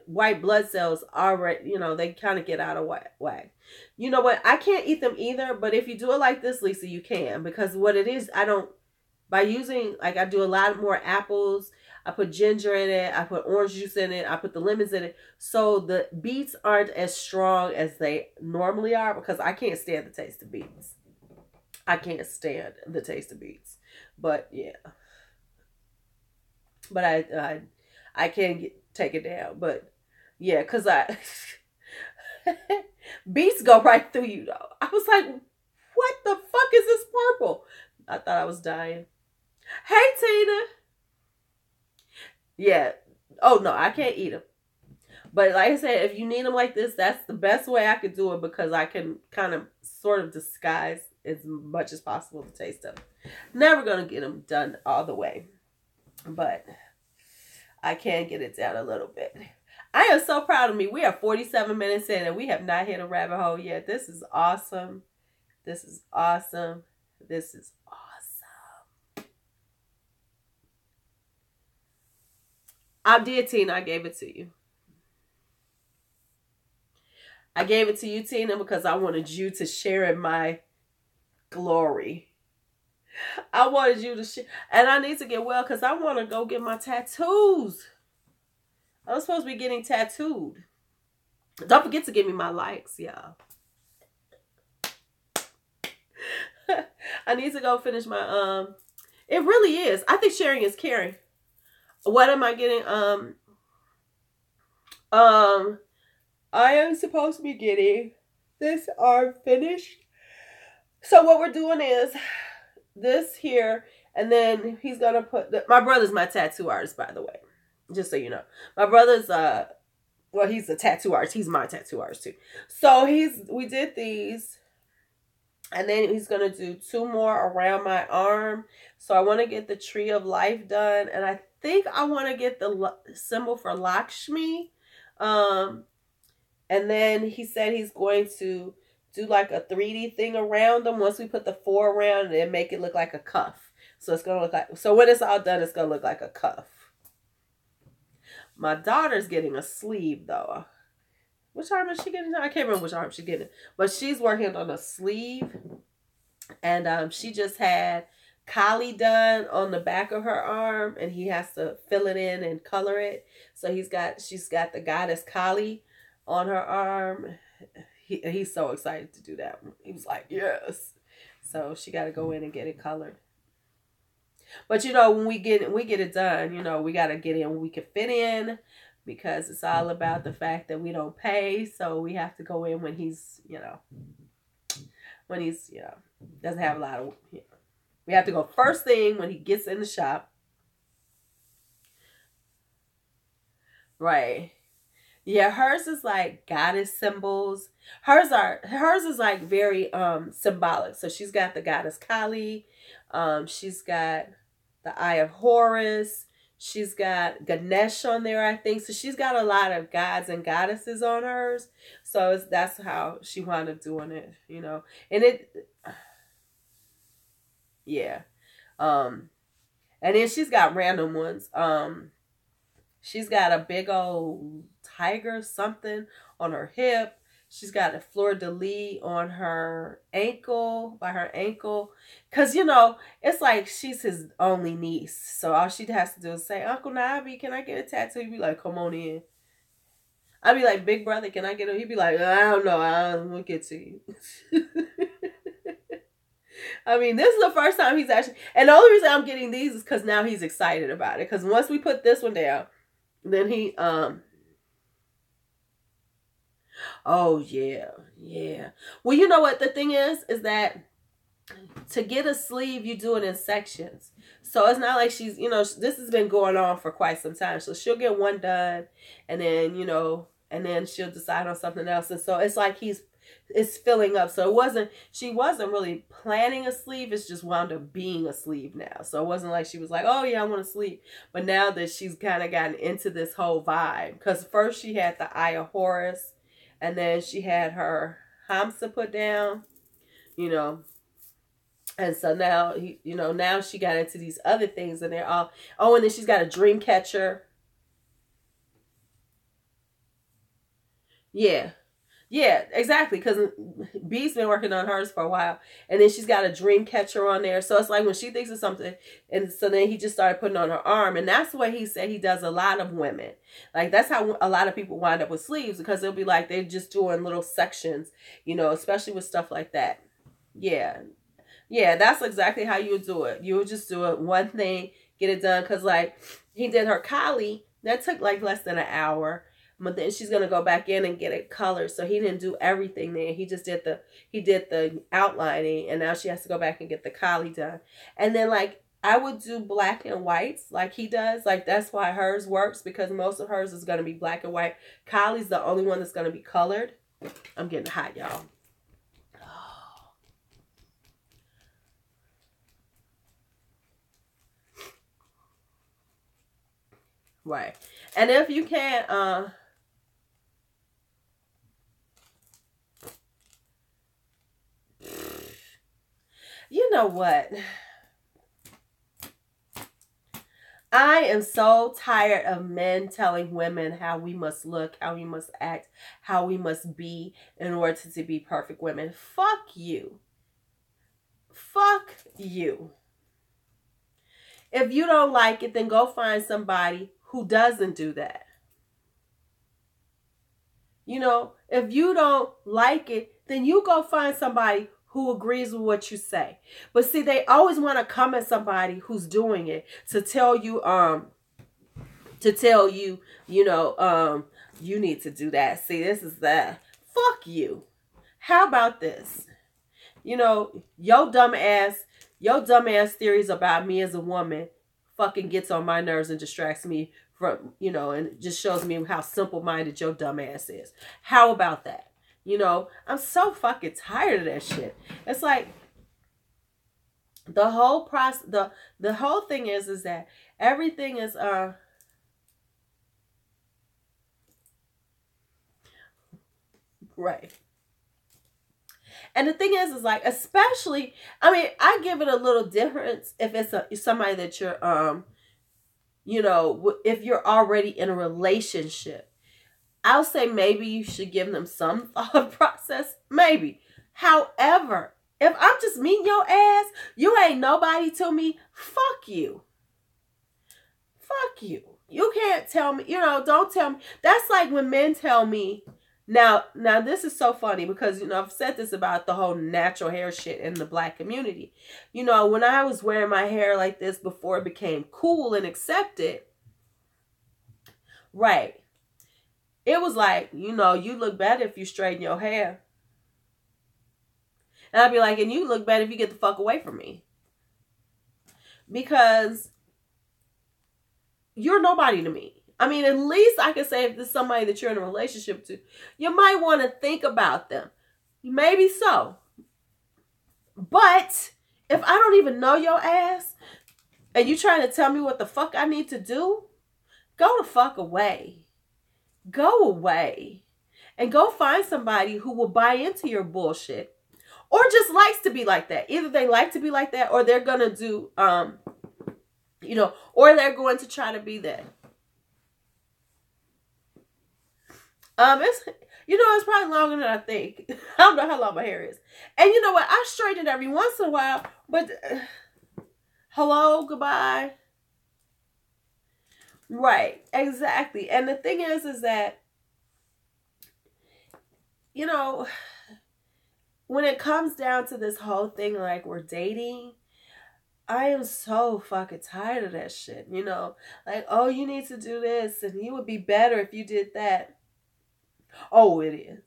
white blood cells already, they kind of get out of whack. You know what? I can't eat them either, but if you do it like this, Lisa, you can, because what it is, by using, like, I do a lot more apples. I put ginger in it. I put orange juice in it. I put the lemons in it. So the beets aren't as strong as they normally are, because I can't stand the taste of beets. I can't stand the taste of beets. But yeah. But I can take it down. But yeah, because beets go right through you, though. I was like, what the fuck is this purple? I thought I was dying. Hey, Tina. Yeah. Oh, no, I can't eat them. But like I said, if you need them like this, that's the best way I could do it, because I can kind of sort of disguise as much as possible the taste of them. Never going to get them done all the way, but I can get it down a little bit. I am so proud of me. We are 47 minutes in and we have not hit a rabbit hole yet. This is awesome. This is awesome. This is awesome. I did, Tina. I gave it to you. I gave it to you, Tina, because I wanted you to share in my glory. I wanted you to share. And I need to get well, because I want to go get my tattoos. I'm supposed to be getting tattooed. Don't forget to give me my likes, y'all. I need to go finish my, it really is. I think sharing is caring. What am I getting? I am supposed to be getting this arm finished. So what we're doing is this here, and then he's gonna put my brother's my tattoo artist, by the way, just so you know. My brother's well, he's a tattoo artist. He's my tattoo artist too. So we did these, and then he's gonna do 2 more around my arm. So I want to get the tree of life done, and I think I want to get the symbol for Lakshmi. And then he said he's going to do like a 3D thing around them once we put the 4 around, and then make it look like a cuff. So it's going to look like, so when it's all done, it's going to look like a cuff. My daughter's getting a sleeve though. Which arm is she getting? I can't remember which arm she's getting. But she's working on a sleeve. And she just had Kali done on the back of her arm, and he has to fill it in and color it. So she's got the goddess Kali on her arm. He's so excited to do that. He was like, yes. So she got to go in and get it colored. But when we get it done, we got to get in when we can fit in, because it's all about the fact that we don't pay. So we have to go in when he's, doesn't have a lot of, we have to go first thing when he gets in the shop. Right. Yeah, hers is like goddess symbols. Hers is like very symbolic. So she's got the goddess Kali. She's got the Eye of Horus. She's got Ganesh on there, I think. So she's got a lot of gods and goddesses on hers. So that's how she wound up doing it, And yeah. And then she's got random ones. She's got a big old tiger something on her hip. She's got a fleur-de-lis on her ankle, by her ankle. Because, it's like she's his only niece. So all she has to do is say, Uncle Nabi, can I get a tattoo? He'd be like, come on in. I'd be like, big brother, can I get him? He'd be like, I don't know. We'll get to you. I mean, this is the first time he's actually, and the only reason I'm getting these is because now he's excited about it. Because once we put this one down, then he, oh yeah, yeah. Well, you know what the thing is that to get a sleeve, you do it in sections. So it's not like she's, you know, this has been going on for quite some time. So she'll get one done and then, you know, and then she'll decide on something else. And so it's like it's filling up. So she wasn't really planning a sleeve. It's just wound up being a sleeve now. So it wasn't like she was like, oh yeah, I want a sleeve. But now that she's kind of gotten into this whole vibe, because first she had the Eye of Horus and then she had her Hamsa put down, you know. And so now, you know, now she got into these other things and they're all, oh, and then she's got a dream catcher. Yeah. Yeah, exactly. Because B's been working on hers for a while. And then she's got a dream catcher on there. So it's like when she thinks of something. And so then he just started putting on her arm. And that's what he said he does a lot of women. Like that's how a lot of people wind up with sleeves. Because it'll be like they're just doing little sections, you know, especially with stuff like that. Yeah. Yeah, that's exactly how you would do it. You would just do it one thing, get it done. Because, like, he did her collie. That took, like, less than an hour. But then she's going to go back in and get it colored. So he didn't do everything there. He just did the outlining. And now she has to go back and get the collie done. And then, like, I would do black and whites like he does. Like, that's why hers works. Because most of hers is going to be black and white. Collie's the only one that's going to be colored. I'm getting hot, y'all. Right. And if you can't, you know what? I am so tired of men telling women how we must look, how we must act, how we must be in order to be perfect women. Fuck you. Fuck you. If you don't like it, then go find somebody who doesn't do that. You know, if you don't like it, then you go find somebody who agrees with what you say. But see, they always want to come at somebody who's doing it to tell you, you know, you need to do that. See, this is that. Fuck you. How about this? You know, your dumb ass theories about me as a woman fucking gets on my nerves and distracts me from, you know, and it just shows me how simple-minded your dumb ass is. How about that? You know, I'm so fucking tired of that shit. It's like the whole process, the whole thing is that everything is right. And the thing is like, especially, I mean, I give it a little difference if it's somebody that you're, you know, if you're already in a relationship. I'll say maybe you should give them some thought process. Maybe. However, if I'm just meeting your ass, you ain't nobody to me. Fuck you. Fuck you. You can't tell me, you know, don't tell me. That's like when men tell me, now this is so funny because, you know, I've said this about the whole natural hair shit in the black community. You know, when I was wearing my hair like this before it became cool and accepted, right, it was like, you know, you look better if you straighten your hair. And I'd be like, and you look better if you get the fuck away from me. Because you're nobody to me. I mean, at least I can say if there's somebody that you're in a relationship to, you might want to think about them. Maybe so. But if I don't even know your ass and you trying to tell me what the fuck I need to do, go the fuck away. Go away. And go find somebody who will buy into your bullshit. Or just likes to be like that. Either they like to be like that or they're going to do, you know, or they're going to try to be that. It's, you know, it's probably longer than I think. I don't know how long my hair is. And you know what? I straighten it every once in a while, but hello, goodbye. Right, exactly. And the thing is that you know, when it comes down to this whole thing, like we're dating, I am so fucking tired of that shit, you know? Like, oh, you need to do this, and you would be better if you did that. Oh, it is.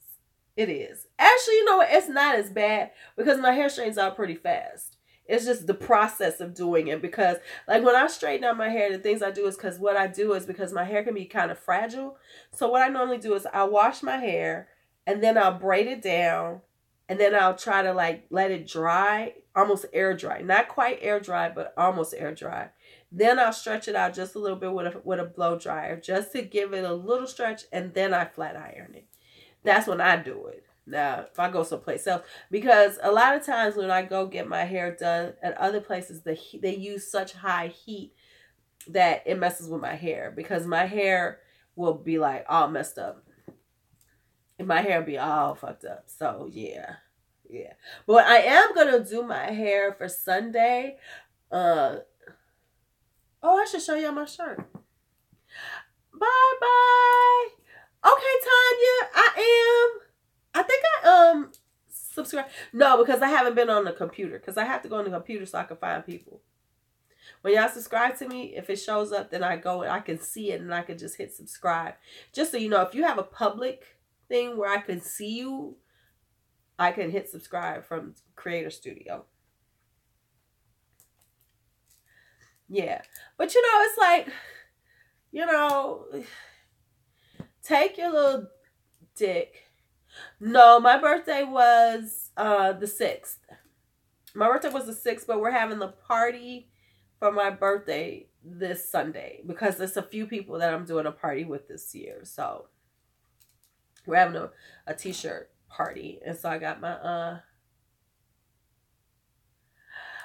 It is. Actually, you know what? It's not as bad because my hair straightens out pretty fast. It's just the process of doing it because, like, when I straighten out my hair, the things I do is because what I do is because my hair can be kind of fragile. So what I normally do is I wash my hair and then I'll braid it down and then I'll try to, like, let it dry, almost air dry. Not quite air dry, but almost air dry. Then I'll stretch it out just a little bit with a blow dryer just to give it a little stretch, and then I flat iron it. That's when I do it. Now, if I go someplace else, because a lot of times when I go get my hair done at other places, they use such high heat that it messes with my hair because my hair will be like all messed up. And my hair will be all fucked up. So, yeah. Yeah. But I am going to do my hair for Sunday. Oh, I should show y'all my shirt. Bye-bye. Okay, Tanya, I think I subscribe. No, because I haven't been on the computer. Because I have to go on the computer so I can find people. When y'all subscribe to me, if it shows up, then I go and I can see it and I can just hit subscribe. Just so you know, if you have a public thing where I can see you, I can hit subscribe from Creator Studio. Yeah. But you know, it's like, you know, take your little dick. No, my birthday was the 6th. My birthday was the 6th, but we're having the party for my birthday this Sunday because there's a few people that I'm doing a party with this year. So we're having a t-shirt party. And so I got my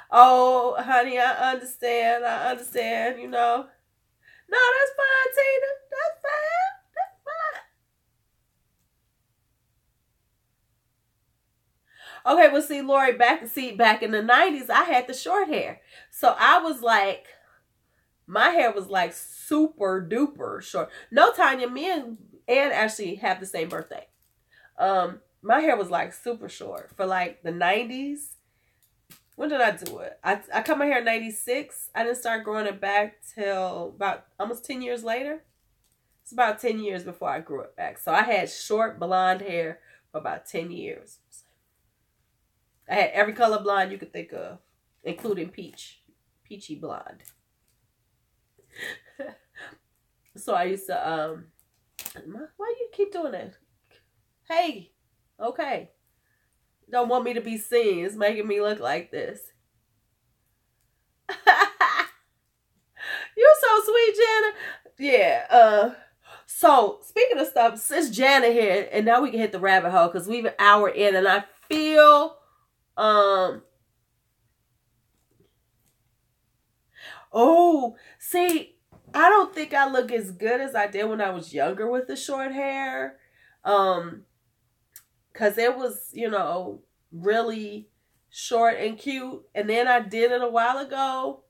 oh, honey, I understand, you know. No, that's fine, Tina. That's fine. That's fine. Okay, well, see, Lori, back in the 90s, I had the short hair. So I was like, my hair was like super duper short. No, Tanya, me and Ann actually have the same birthday. My hair was like super short for like the 90s. When did I do it? I cut my hair in 96. I didn't start growing it back till about almost 10 years later. It's about 10 years before I grew it back. So I had short blonde hair for about 10 years. I had every color blonde you could think of, including peachy blonde. So I used to, why do you keep doing that? Hey, okay. Don't want me to be seen. It's making me look like this. You're so sweet, Jana. Yeah. So speaking of stuff, since Jana here, and now we can hit the rabbit hole because we've an hour in, and I feel oh, see, I don't think I look as good as I did when I was younger with the short hair. Because it was, you know, really short and cute. And then I did it a while ago.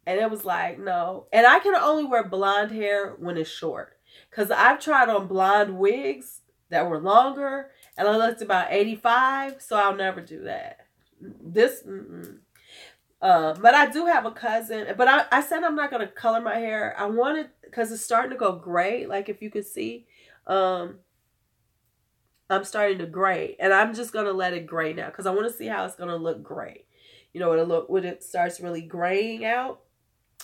And it was like, no. And I can only wear blonde hair when it's short. Because I've tried on blonde wigs that were longer. And I looked about 85. So I'll never do that. But I do have a cousin. But I said I'm not going to color my hair. I wanted, because it's starting to go gray. Like if you could see. I'm starting to gray, and I'm just going to let it gray now because I want to see how it's going to look gray. You know, when it starts really graying out,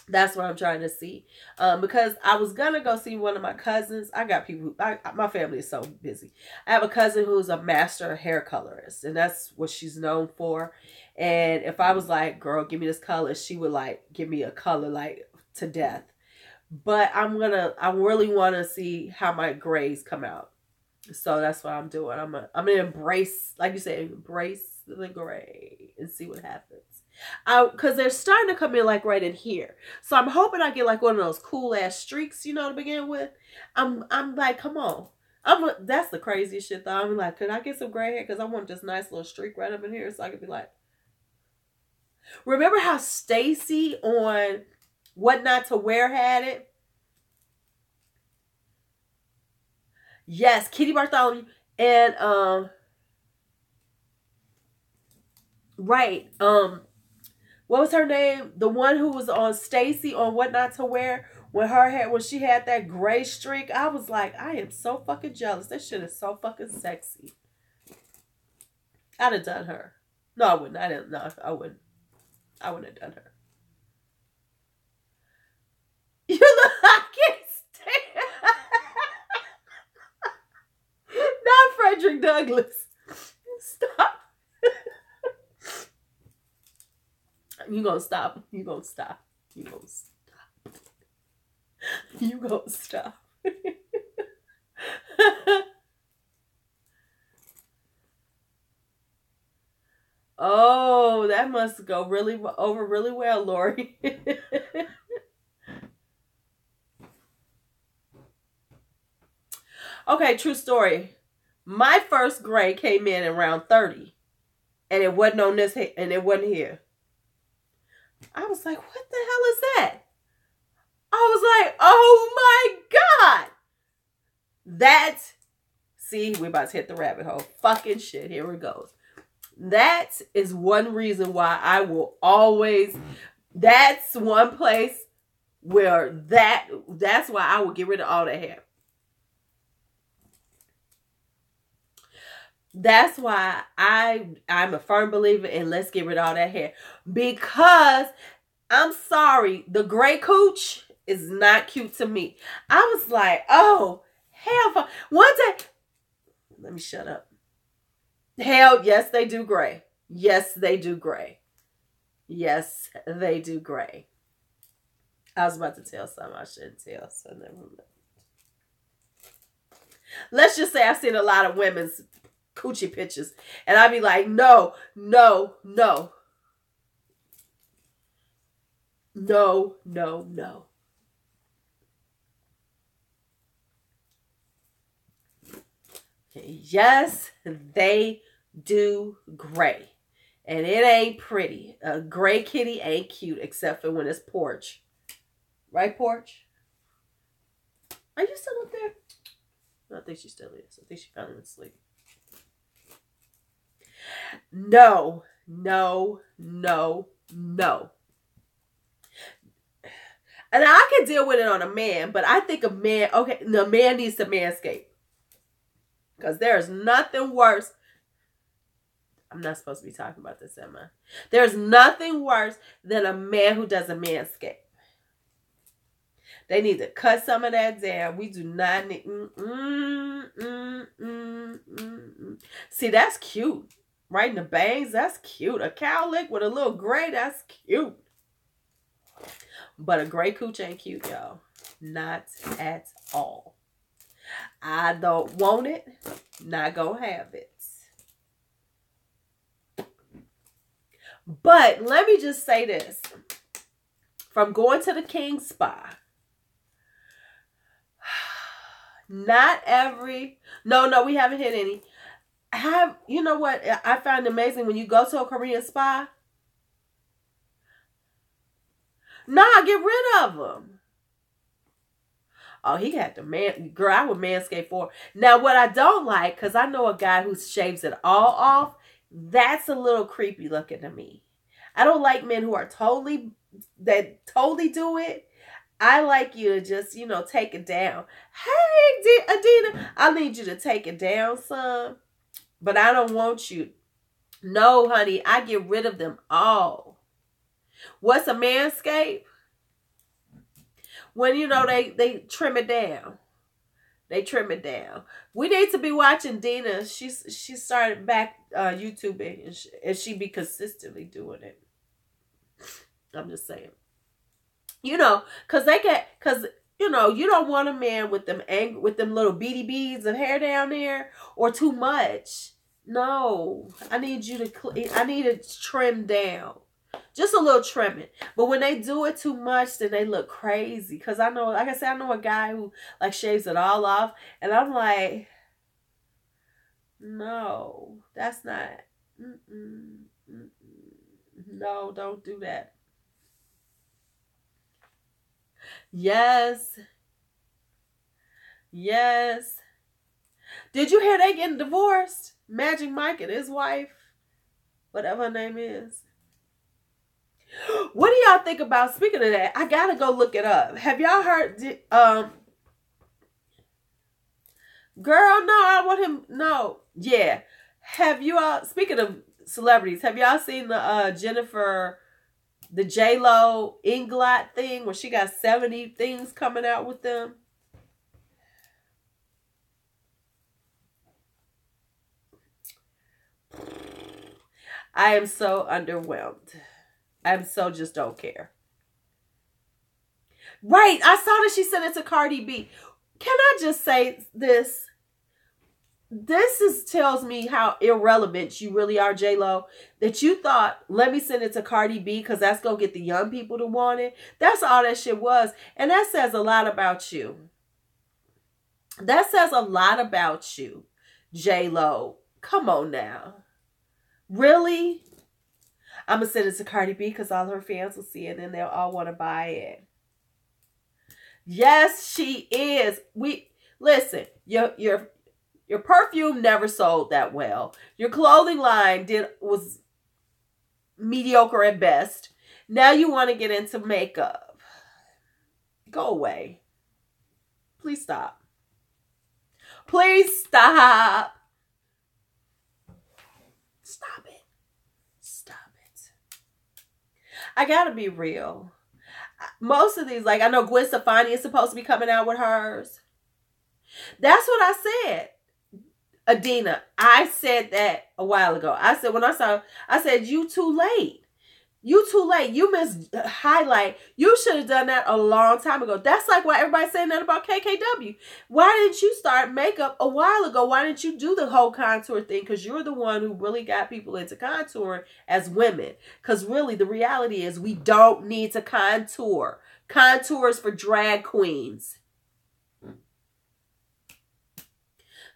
that's what I'm trying to see. Because I was going to go see one of my cousins. I got people, my family is so busy. I have a cousin who's a master hair colorist, and that's what she's known for. And if I was like, girl, give me this color, she would like give me a color like to death. But I really want to see how my grays come out. So that's what I'm doing. I'm gonna embrace, like you said, embrace the gray and see what happens. Because they're starting to come in like right in here. So I'm hoping I get like one of those cool ass streaks, you know, to begin with. I'm like, come on. That's the craziest shit though. I'm like, could I get some gray hair? Because I want this nice little streak right up in here so I could be like. Remember how Stacy on What Not to Wear had it? Yes, Kitty Bartholomew And right, what was her name? The one who was on Stacy on What Not to Wear, when she had that gray streak. I was like, I am so fucking jealous. This shit is so fucking sexy. I'd have done her. No, I wouldn't. I didn't. No, I wouldn't. I wouldn't have done her. You know, I can't stand. Not Frederick Douglass. Stop. You gonna stop. You gonna stop. You gonna stop. You gonna stop. Oh, that must go over really well, Lori. Okay, true story. My first gray came in around 30, and it wasn't on this, and it wasn't here. I was like, what the hell is that? I was like, oh my God. See, we're about to hit the rabbit hole. Fucking shit, here it goes. That is one reason why I will always, that's one place where that's why I will get rid of all that hair. That's why I'm a firm believer in let's get rid of all that hair. Because I'm sorry, the gray cooch is not cute to me. I was like, oh, hell, one day, let me shut up. Hell, yes, they do gray. Yes, they do gray. Yes, they do gray. I was about to tell something I shouldn't tell, so never mind. Let's just say I've seen a lot of women's coochie pictures, and I'd be like, no, no, no. No, no, no. Yes, they do gray. And it ain't pretty. A gray kitty ain't cute except for when it's Porch. Right, Porch? Are you still up there? No, I think she still is. I think she finally went to sleep. No, no, no, no. And I can deal with it on a man, but I think a man needs to manscape. Because there's nothing worse. I'm not supposed to be talking about this, am I? There's nothing worse than a man who doesn't manscape. They need to cut some of that down. We do not need... See, that's cute. Right in the bangs, that's cute. A cowlick with a little gray, that's cute. But a gray cooch ain't cute, y'all. Not at all. I don't want it. Not gonna have it. But let me just say this. From going to the King Spa, not every... No, we haven't hit any. You know what I find amazing when you go to a Korean spa? Nah, get rid of them. Oh, he got the man. Girl, I would manscape for. Now, what I don't like, because I know a guy who shaves it all off. That's a little creepy looking to me. I don't like men who are totally do it. I like you to just, take it down. Hey, Adina, I need you to take it down, son. But I don't want you. No, honey, I get rid of them all. What's a manscape? When, they trim it down. They trim it down. We need to be watching Dina. She started back YouTubing, and she be consistently doing it. I'm just saying. You don't want a man with them little beady beads of hair down there or too much. No, I need it trimmed down. Just a little trimming. But when they do it too much, then they look crazy. Because I know, like I said, I know a guy who shaves it all off. And I'm like, no, that's not. No, don't do that. Yes. Yes. Did you hear they getting divorced? Magic Mike and his wife, whatever her name is. What do y'all think about, speaking of that, I gotta go look it up. Have y'all heard, girl, no, I want him, no. Yeah. Have you all, speaking of celebrities, have y'all seen the Jennifer, the J-Lo Inglot thing where she got 70 things coming out with them? I am so underwhelmed. I'm so just don't care. Right. I saw that she sent it to Cardi B. Can I just say this? This tells me how irrelevant you really are, J-Lo. That you thought, let me send it to Cardi B because that's going to get the young people to want it. That's all that shit was. And that says a lot about you. That says a lot about you, J-Lo. Come on now. Really? I'm going to send it to Cardi B because all her fans will see it and they'll all want to buy it. Yes, she is. Listen, your perfume never sold that well. Your clothing line was mediocre at best. Now you want to get into makeup. Go away. Please stop. Please stop. Stop it. Stop it. I gotta be real. Most of these, like I know Gwen Stefani is supposed to be coming out with hers. That's what I said. Adina, I said that a while ago. I said, I said, you too late. You too late. You missed highlight. You should have done that a long time ago. That's like why everybody's saying that about KKW. Why didn't you start makeup a while ago? Why didn't you do the whole contour thing? Because you're the one who really got people into contouring as women. Because really, the reality is we don't need to contour. Contour is for drag queens.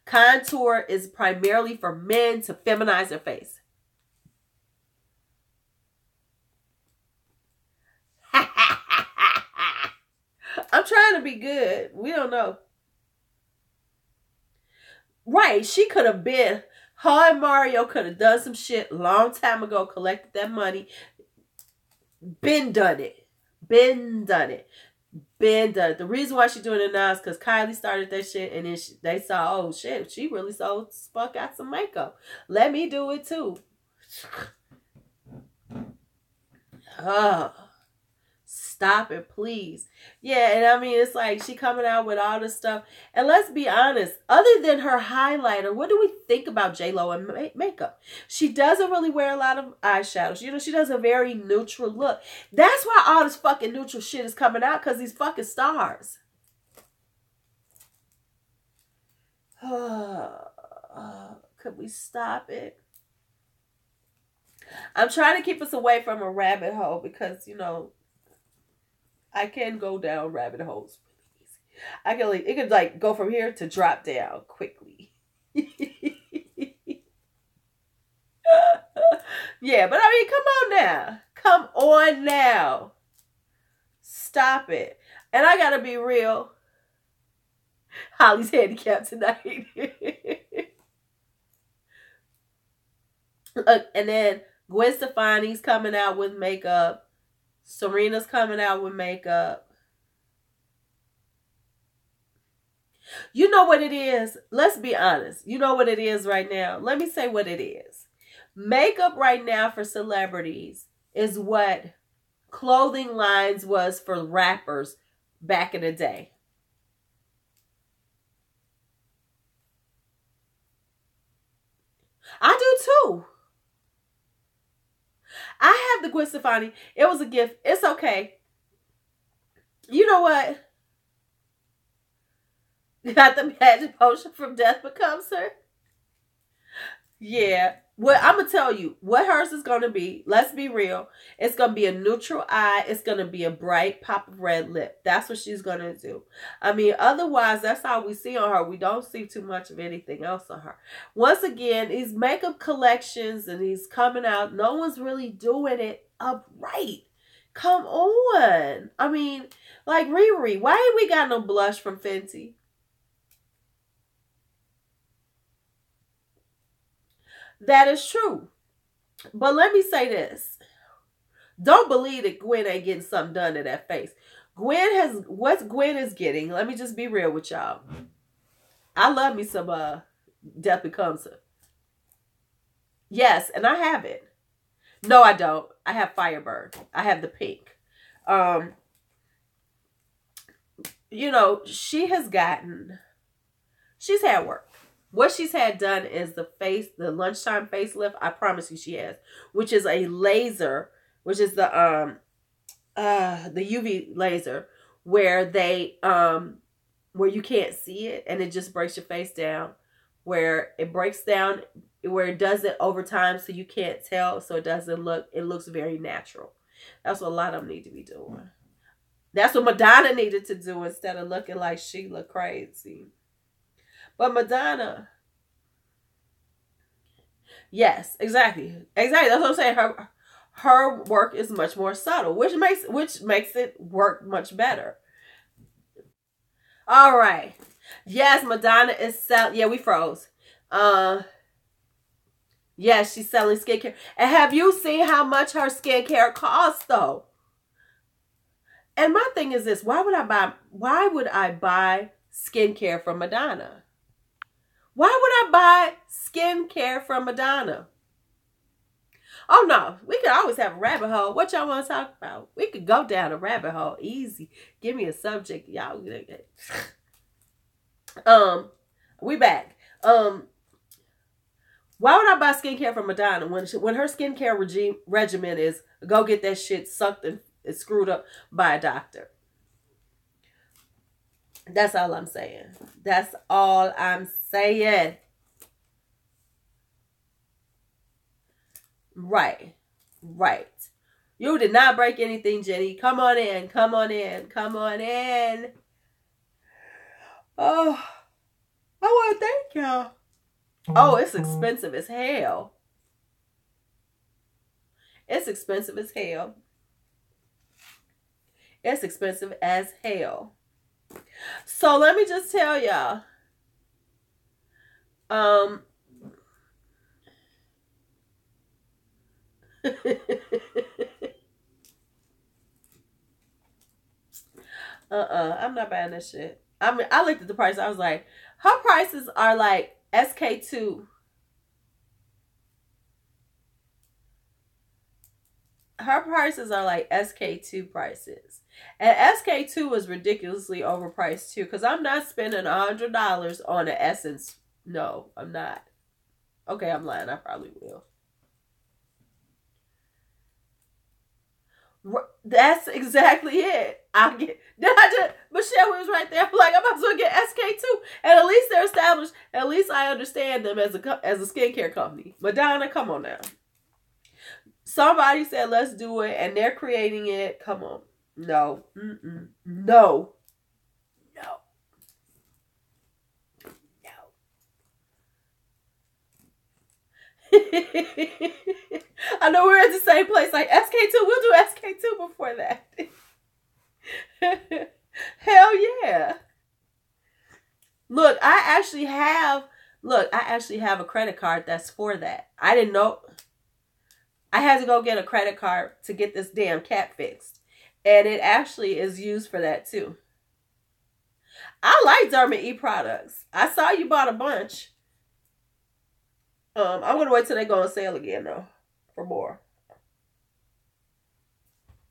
Contour is primarily for men to feminize their face. I'm trying to be good. We don't know. Right. She could have been, her and Mario could have done some shit a long time ago, collected that money. Been done it. Been done it. Been done it. The reason why she's doing it now is because Kylie started that shit and then they saw, oh shit, she really sold fuck out some makeup. Let me do it too. Stop it, please. Yeah, and I mean, it's like she coming out with all this stuff. And let's be honest, other than her highlighter, what do we think about J-Lo and makeup? She doesn't really wear a lot of eyeshadows. You know, she does a very neutral look. That's why all this fucking neutral shit is coming out, because these fucking stars. Could we stop it? I'm trying to keep us away from a rabbit hole because, you know, I can go down rabbit holes really easy. It could like go from here to drop down quickly. Yeah, but I mean, come on now. Come on now. Stop it. And I gotta be real. Holly's handicapped tonight. And then Gwen Stefani's coming out with makeup. Serena's coming out with makeup. You know what it is? Let's be honest. You know what it is right now? Let me say what it is. Makeup right now for celebrities is what clothing lines was for rappers back in the day. I do too. I have the Gwen Stefani. It was a gift. It's okay. You know what? Got the magic potion from Death Becomes Her. Yeah. Well, I'm going to tell you what hers is going to be. Let's be real. It's going to be a neutral eye. It's going to be a bright pop of red lip. That's what she's going to do. I mean, otherwise, that's all we see on her. We don't see too much of anything else on her. Once again, these makeup collections and these coming out, no one's really doing it upright. Come on. I mean, like Riri, why ain't we got no blush from Fenty? That is true. But let me say this. Don't believe that Gwen ain't getting something done to that face. What Gwen is getting, let me just be real with y'all. I love me some Death Becomes Her. Yes, and I have it. No, I don't. I have Firebird. I have the pink. You know, she's had work. What she's had done is the lunchtime facelift. I promise you she has, which is a laser, which is the UV laser where where you can't see it and it just breaks your face down, where it breaks down, where it does it over time so you can't tell, so it looks very natural. That's what a lot of them need to be doing. That's what Madonna needed to do instead of looking like she looked crazy. But Madonna, yes, exactly. That's what I'm saying. Her work is much more subtle, which makes it work much better. All right. Yes, Madonna is selling. Yeah, we froze. Yes, she's selling skincare. And have you seen how much her skincare costs, though? And my thing is this: why would I buy skincare from Madonna? Why would I buy skincare from Madonna? Oh no, we could always have a rabbit hole. What y'all want to talk about? We could go down a rabbit hole easy. Give me a subject, y'all. We back. Why would I buy skincare from Madonna when her skincare regimen is go get that shit sucked and screwed up by a doctor? That's all I'm saying. That's all I'm saying. Right. You did not break anything, Jenny. Come on in. Oh, I want to thank y'all. Oh, it's expensive as hell. It's expensive as hell. So let me just tell y'all. I'm not buying this shit. I mean, I looked at the price. I was like, her prices are like SK2. Her prices are like SK2 prices. And SK2 was ridiculously overpriced too. Because I'm not spending $100 on an Essence. No, I'm not. Okay, I'm lying. I probably will. That's exactly it. Michelle was right there. I'm like, I'm about to get SK2. And at least they're established. At least I understand them as a skincare company. Madonna, come on now. Somebody said, let's do it. And they're creating it. Come on. No. No. I know we're at the same place. Like SK2. We'll do SK2 before that. Hell yeah. Look, I actually have a credit card that's for that. I didn't know. I had to go get a credit card to get this damn cat fixed. And it actually is used for that too. I like Derma E products. I saw you bought a bunch. I'm going to wait till they go on sale again though. For more.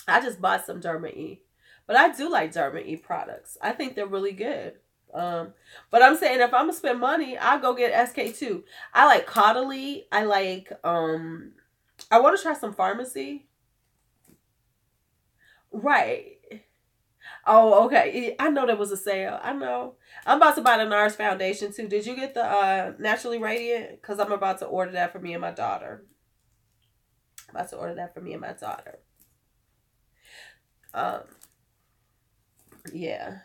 I just bought some Derma E. But I do like Derma E products. I think they're really good. But I'm saying if I'm going to spend money, I'll go get SK2. I like Caudalie. I like, I want to try some Pharmacy. Right. Oh, okay. I know there was a sale. I know. I'm about to buy the NARS foundation too. Did you get the Naturally Radiant? Because I'm about to order that for me and my daughter. Yeah.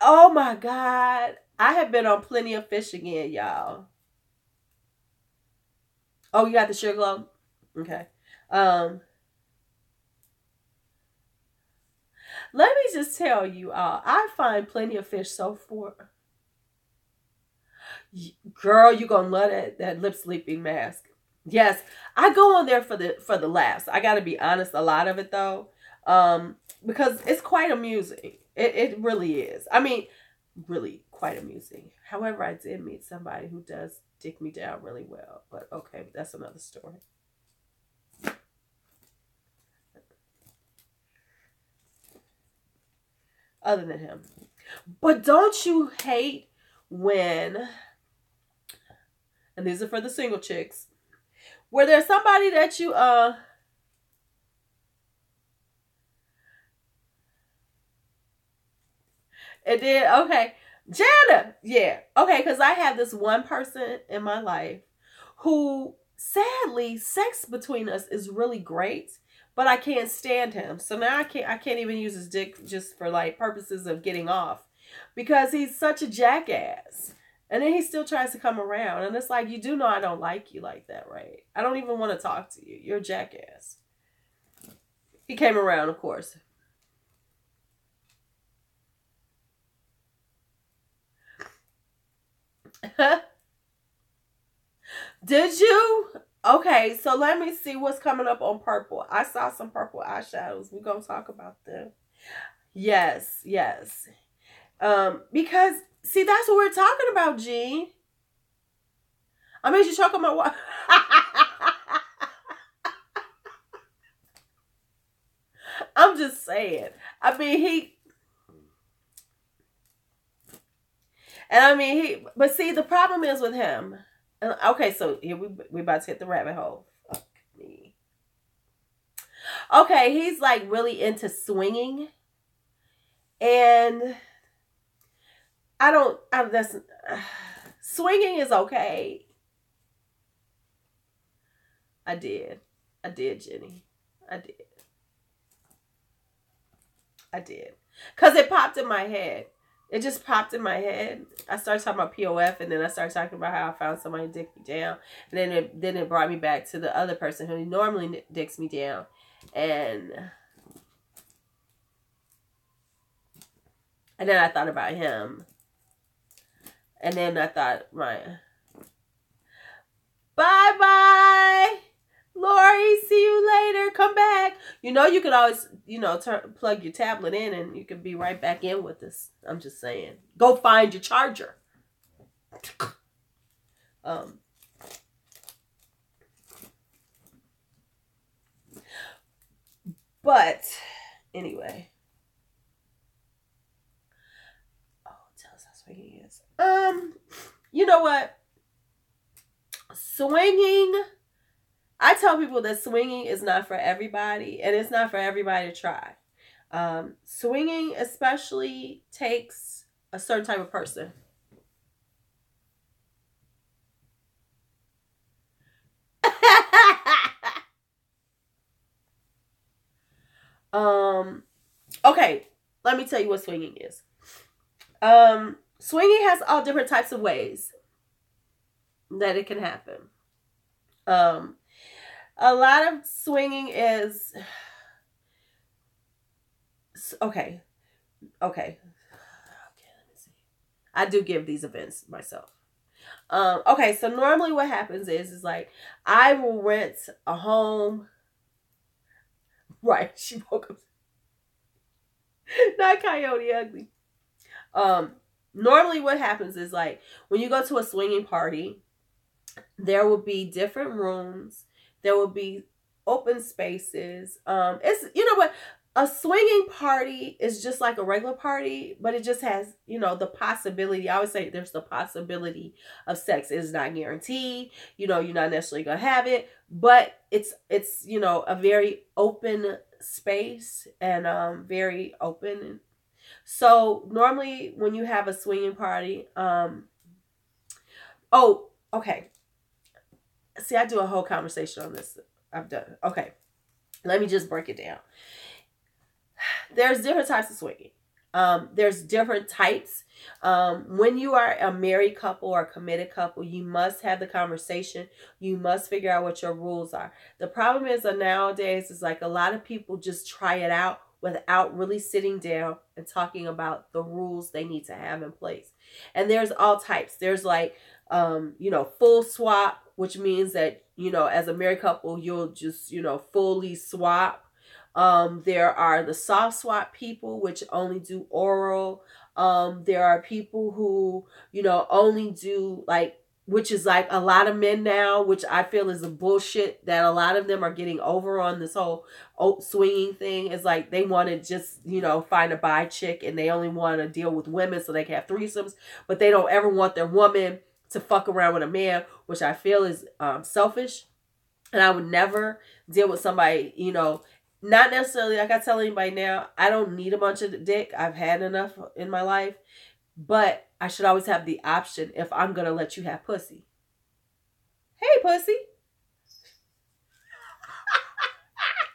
Oh my God. I have been on Plenty of Fish again, y'all. Oh, you got the Sugar Glow? Okay. Let me just tell you all, I find Plenty of Fish so Girl, you gonna love that lip sleeping mask. Yes, I go on there for the laughs. I gotta be honest, a lot of it though, because it's quite amusing. It really is. I mean, really quite amusing. However, I did meet somebody who does dick me down really well, but okay, that's another story. Other than him, but don't you hate when? And these are for the single chicks. Where there's somebody that you it did okay. Jana, yeah. Okay, because I have this one person in my life who sadly sex between us is really great, but I can't stand him. So now I can't even use his dick just for like purposes of getting off because he's such a jackass. And then he still tries to come around. And it's like, you do know I don't like you like that, right? I don't even want to talk to you. You're a jackass. He came around, of course. Did you? Okay, so let me see what's coming up on purple. I saw some purple eyeshadows. We're going to talk about them. Yes, yes. Because, see, that's what we're talking about, G. I made you choke on my water. I'm just saying. I mean, but see, the problem is with him. Okay, so here we about to hit the rabbit hole. Fuck me. Okay, he's like really into swinging. And that's swinging is okay. I did, Jenny. I did. Because it popped in my head. It just popped in my head. I started talking about POF, and then I started talking about how I found somebody to dick me down. And then it brought me back to the other person who normally dicks me down. And then I thought about him. And then I thought, right. Bye-bye. Lori, see you later. Come back. You know, you could always, plug your tablet in and you can be right back in with us. I'm just saying. Go find your charger. But anyway. Oh, tell us how swinging is. You know what? Swinging. I tell people that swinging is not for everybody, and it's not for everybody to try. Swinging especially takes a certain type of person. Okay, let me tell you what swinging is. Swinging has all different types of ways that it can happen. A lot of swinging is okay. Let me see. I do give these events myself. Okay, so normally what happens is like I will rent a home. Right, she woke up. Not Coyote Ugly. Normally what happens is like when you go to a swinging party, there will be different rooms. There will be open spaces. It's, you know what? A swinging party is just like a regular party, but it just has, the possibility. I always say there's the possibility of sex. It's not guaranteed. You're not necessarily going to have it, but it's a very open space and very open. So normally when you have a swinging party, okay. See, I do a whole conversation on this. I've done. Okay. Let me just break it down. There's different types of swinging. There's different types. When you are a married couple or a committed couple, you must have the conversation. You must figure out what your rules are. The problem is that nowadays is like a lot of people just try it out without really sitting down and talking about the rules they need to have in place. And there's all types. There's like you know, full swap, which means that, you know, as a married couple, you'll just, you know, fully swap. There are the soft swap people, which only do oral. There are people who, you know, only do like, which is like a lot of men now, which I feel is a bullshit that a lot of them are getting over on this whole swinging thing. Is like they want to just, you know, find a bi chick and they only want to deal with women so they can have threesomes, but they don't ever want their woman to fuck around with a man, which I feel is selfish. And I would never deal with somebody, you know, not necessarily like I tell anybody now, I don't need a bunch of dick. I've had enough in my life. But I should always have the option if I'm going to let you have pussy. Hey, pussy.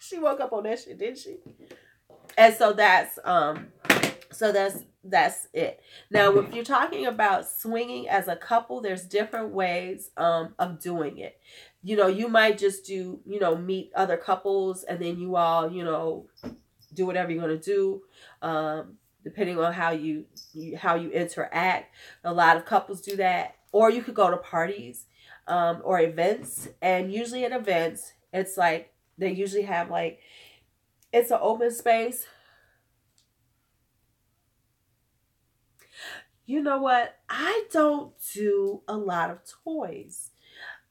She woke up on that shit, didn't she? And so that's it. Now, if you're talking about swinging as a couple, there's different ways of doing it. You know, you might just do, you know, meet other couples and then you all, you know, do whatever you're going to do. Depending on how you interact. A lot of couples do that. Or you could go to parties or events. And usually at events, it's like, they usually have like, it's an open space. You know what? I don't do a lot of toys.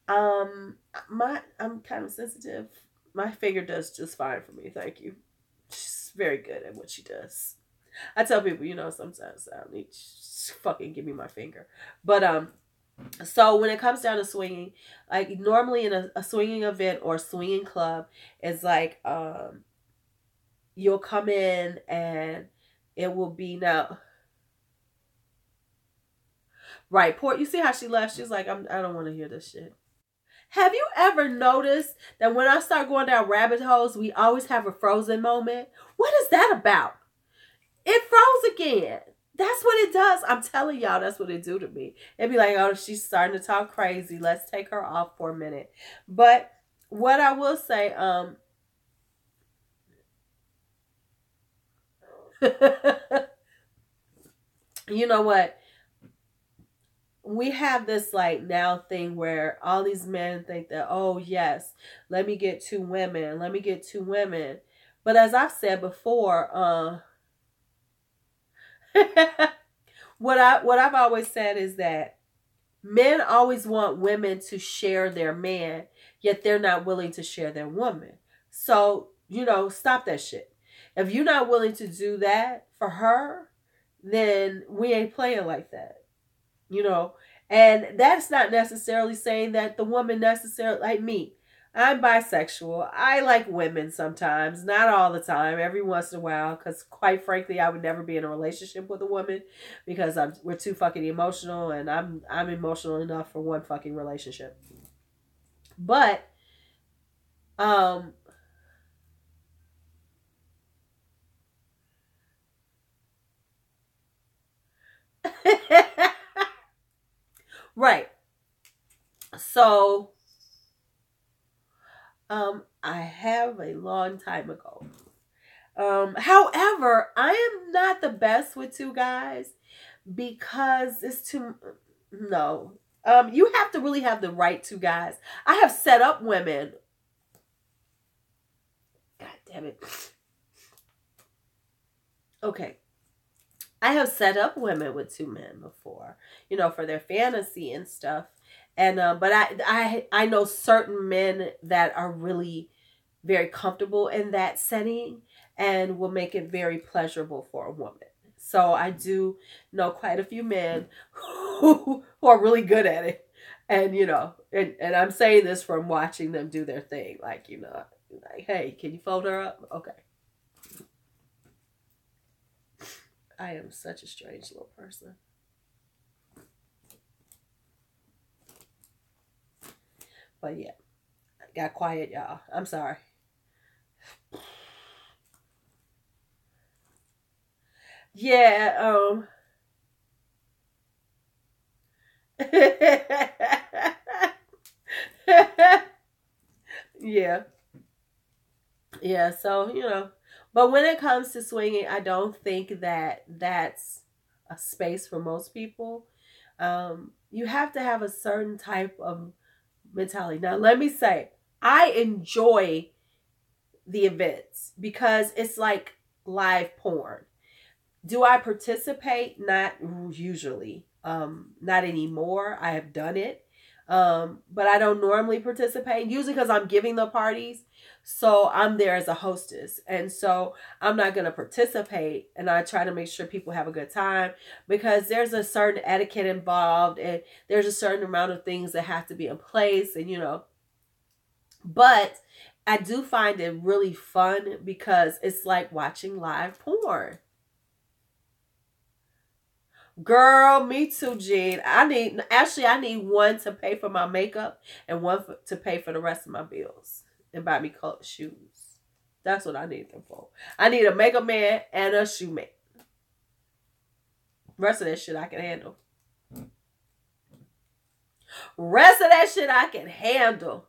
I'm kind of sensitive. My finger does just fine for me. Thank you. She's very good at what she does. I tell people, you know, sometimes I don't need to fucking give me my finger. But, so when it comes down to swinging, like normally in a swinging event or swinging club, it's like, you'll come in and it will be now. Right. Port, you see how she left? She's like, I don't want to hear this shit. Have you ever noticed that when I start going down rabbit holes, we always have a frozen moment? What is that about? It froze again. That's what it does. I'm telling y'all, that's what it do to me. It'd be like, oh, she's starting to talk crazy. Let's take her off for a minute. But what I will say, you know what? We have this like now thing where all these men think that, oh yes, let me get two women. Let me get two women. But as I've said before, what I've always said is that men always want women to share their man, yet they're not willing to share their woman. So, you know, stop that shit. If you're not willing to do that for her, then we ain't playing like that. You know, and that's not necessarily saying that the woman necessarily, like me, I'm bisexual. I like women sometimes, not all the time, every once in a while, because quite frankly, I would never be in a relationship with a woman because we're too fucking emotional, and I'm emotional enough for one fucking relationship. But, right. So, I have a long time ago. However, I am not the best with two guys because it's too, no. You have to really have the right two guys. I have set up women. God damn it. Okay. I have set up women with two men before, you know, for their fantasy and stuff. And, but I know certain men that are really very comfortable in that setting and will make it very pleasurable for a woman. So I do know quite a few men who are really good at it. And, you know, and I'm saying this from watching them do their thing. Like, you know, like, hey, can you fold her up? Okay. I am such a strange little person. But yeah, I got quiet, y'all. I'm sorry. Yeah, yeah. Yeah, so, you know, but when it comes to swinging, I don't think that that's a space for most people. You have to have a certain type of mentality. Now, let me say, I enjoy the events because it's like live porn. Do I participate? Not usually. Not anymore. I have done it. But I don't normally participate, usually because I'm giving the parties. So I'm there as a hostess. And so I'm not going to participate. And I try to make sure people have a good time because there's a certain etiquette involved and there's a certain amount of things that have to be in place. And, but I do find it really fun because it's like watching live porn. Girl, me too, Jean. I need one to pay for my makeup and one to pay for the rest of my bills and buy me clothes, shoes. That's what I need them for. I need a makeup man and a shoe man. Rest of that shit I can handle. Rest of that shit I can handle.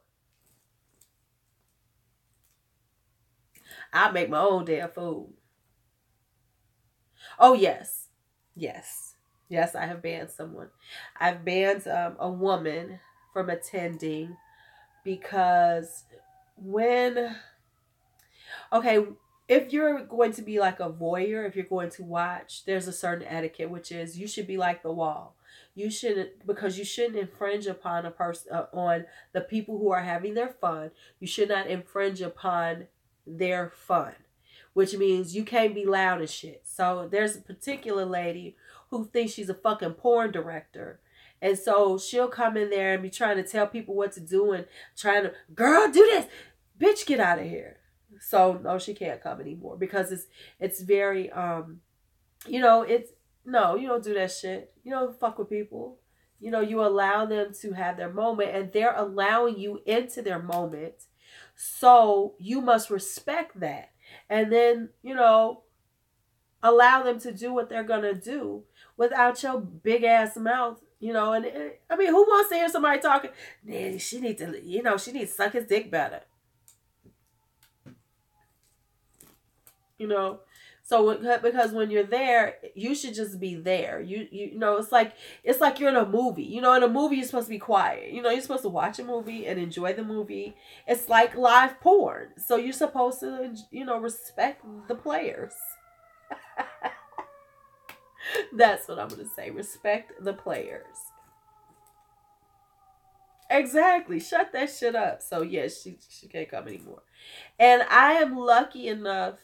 I make my own damn food. Oh, yes. Yes. Yes, I have banned someone. I've banned a woman from attending because if you're going to be like a voyeur, if you're going to watch, there's a certain etiquette, which is you should be like the wall. You shouldn't, because you shouldn't infringe upon a person, on the people who are having their fun. You should not infringe upon their fun, which means you can't be loud and shit. So there's a particular lady who thinks she's a fucking porn director. And so she'll come in there and be trying to tell people what to do and trying to, girl, do this. Bitch, get out of here. So no, she can't come anymore because it's very, you don't do that shit. You don't fuck with people. You allow them to have their moment and they're allowing you into their moment. So you must respect that. And then, allow them to do what they're going to do without your big ass mouth, and I mean, who wants to hear somebody talking? Man, she needs to suck his dick better. So because when you're there, you should just be there. It's like you're in a movie. In a movie you're supposed to be quiet. You're supposed to watch a movie and enjoy the movie. It's like live porn. So you're supposed to, respect the players. That's what I'm going to say. Respect the players. Exactly. Shut that shit up. So yes, she can't come anymore. And I am lucky enough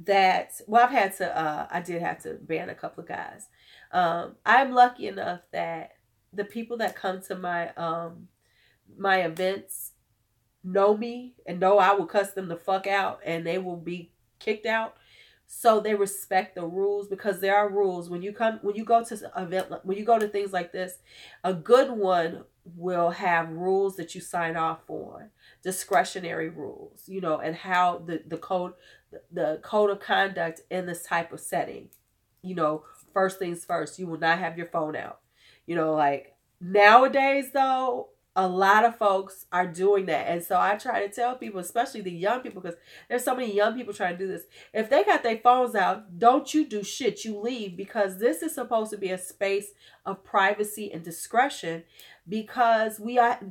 that, I did have to ban a couple of guys. I'm lucky enough that the people that come to my events know me and know I will cuss them the fuck out and they will be kicked out. So they respect the rules because there are rules. When you go to an event, when you go to things like this, a good one will have rules that you sign off on, discretionary rules, and how the code of conduct in this type of setting. First things first, you will not have your phone out. Like nowadays though, a lot of folks are doing that. And so I try to tell people, especially the young people, because there's so many young people trying to do this. If they got their phones out, don't you do shit. You leave, because this is supposed to be a space of privacy and discretion, because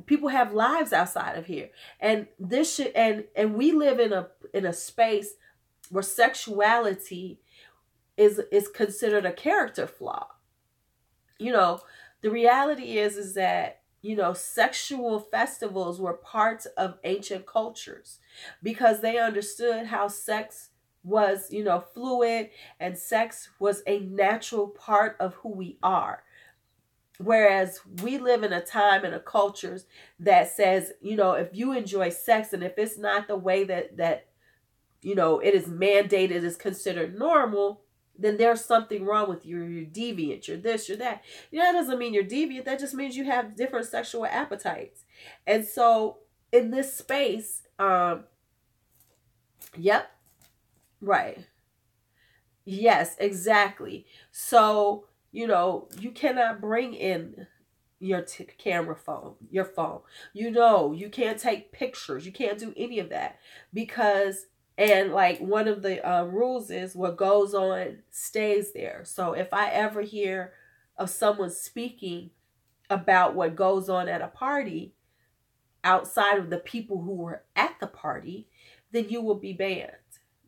people have lives outside of here. And this shit, and we live in a space where sexuality is considered a character flaw. The reality is that sexual festivals were part of ancient cultures because they understood how sex was, fluid, and sex was a natural part of who we are. Whereas we live in a time and a culture that says, if you enjoy sex and if it's not the way that it is mandated, is considered normal, then there's something wrong with you. You're deviant. You're this, you're that. That doesn't mean you're deviant. That just means you have different sexual appetites. And so in this space, yep, right. Yes, exactly. So, you cannot bring in your camera phone, your phone. You can't take pictures. You can't do any of that because... And like one of the rules is what goes on stays there. So if I ever hear of someone speaking about what goes on at a party outside of the people who were at the party, then you will be banned.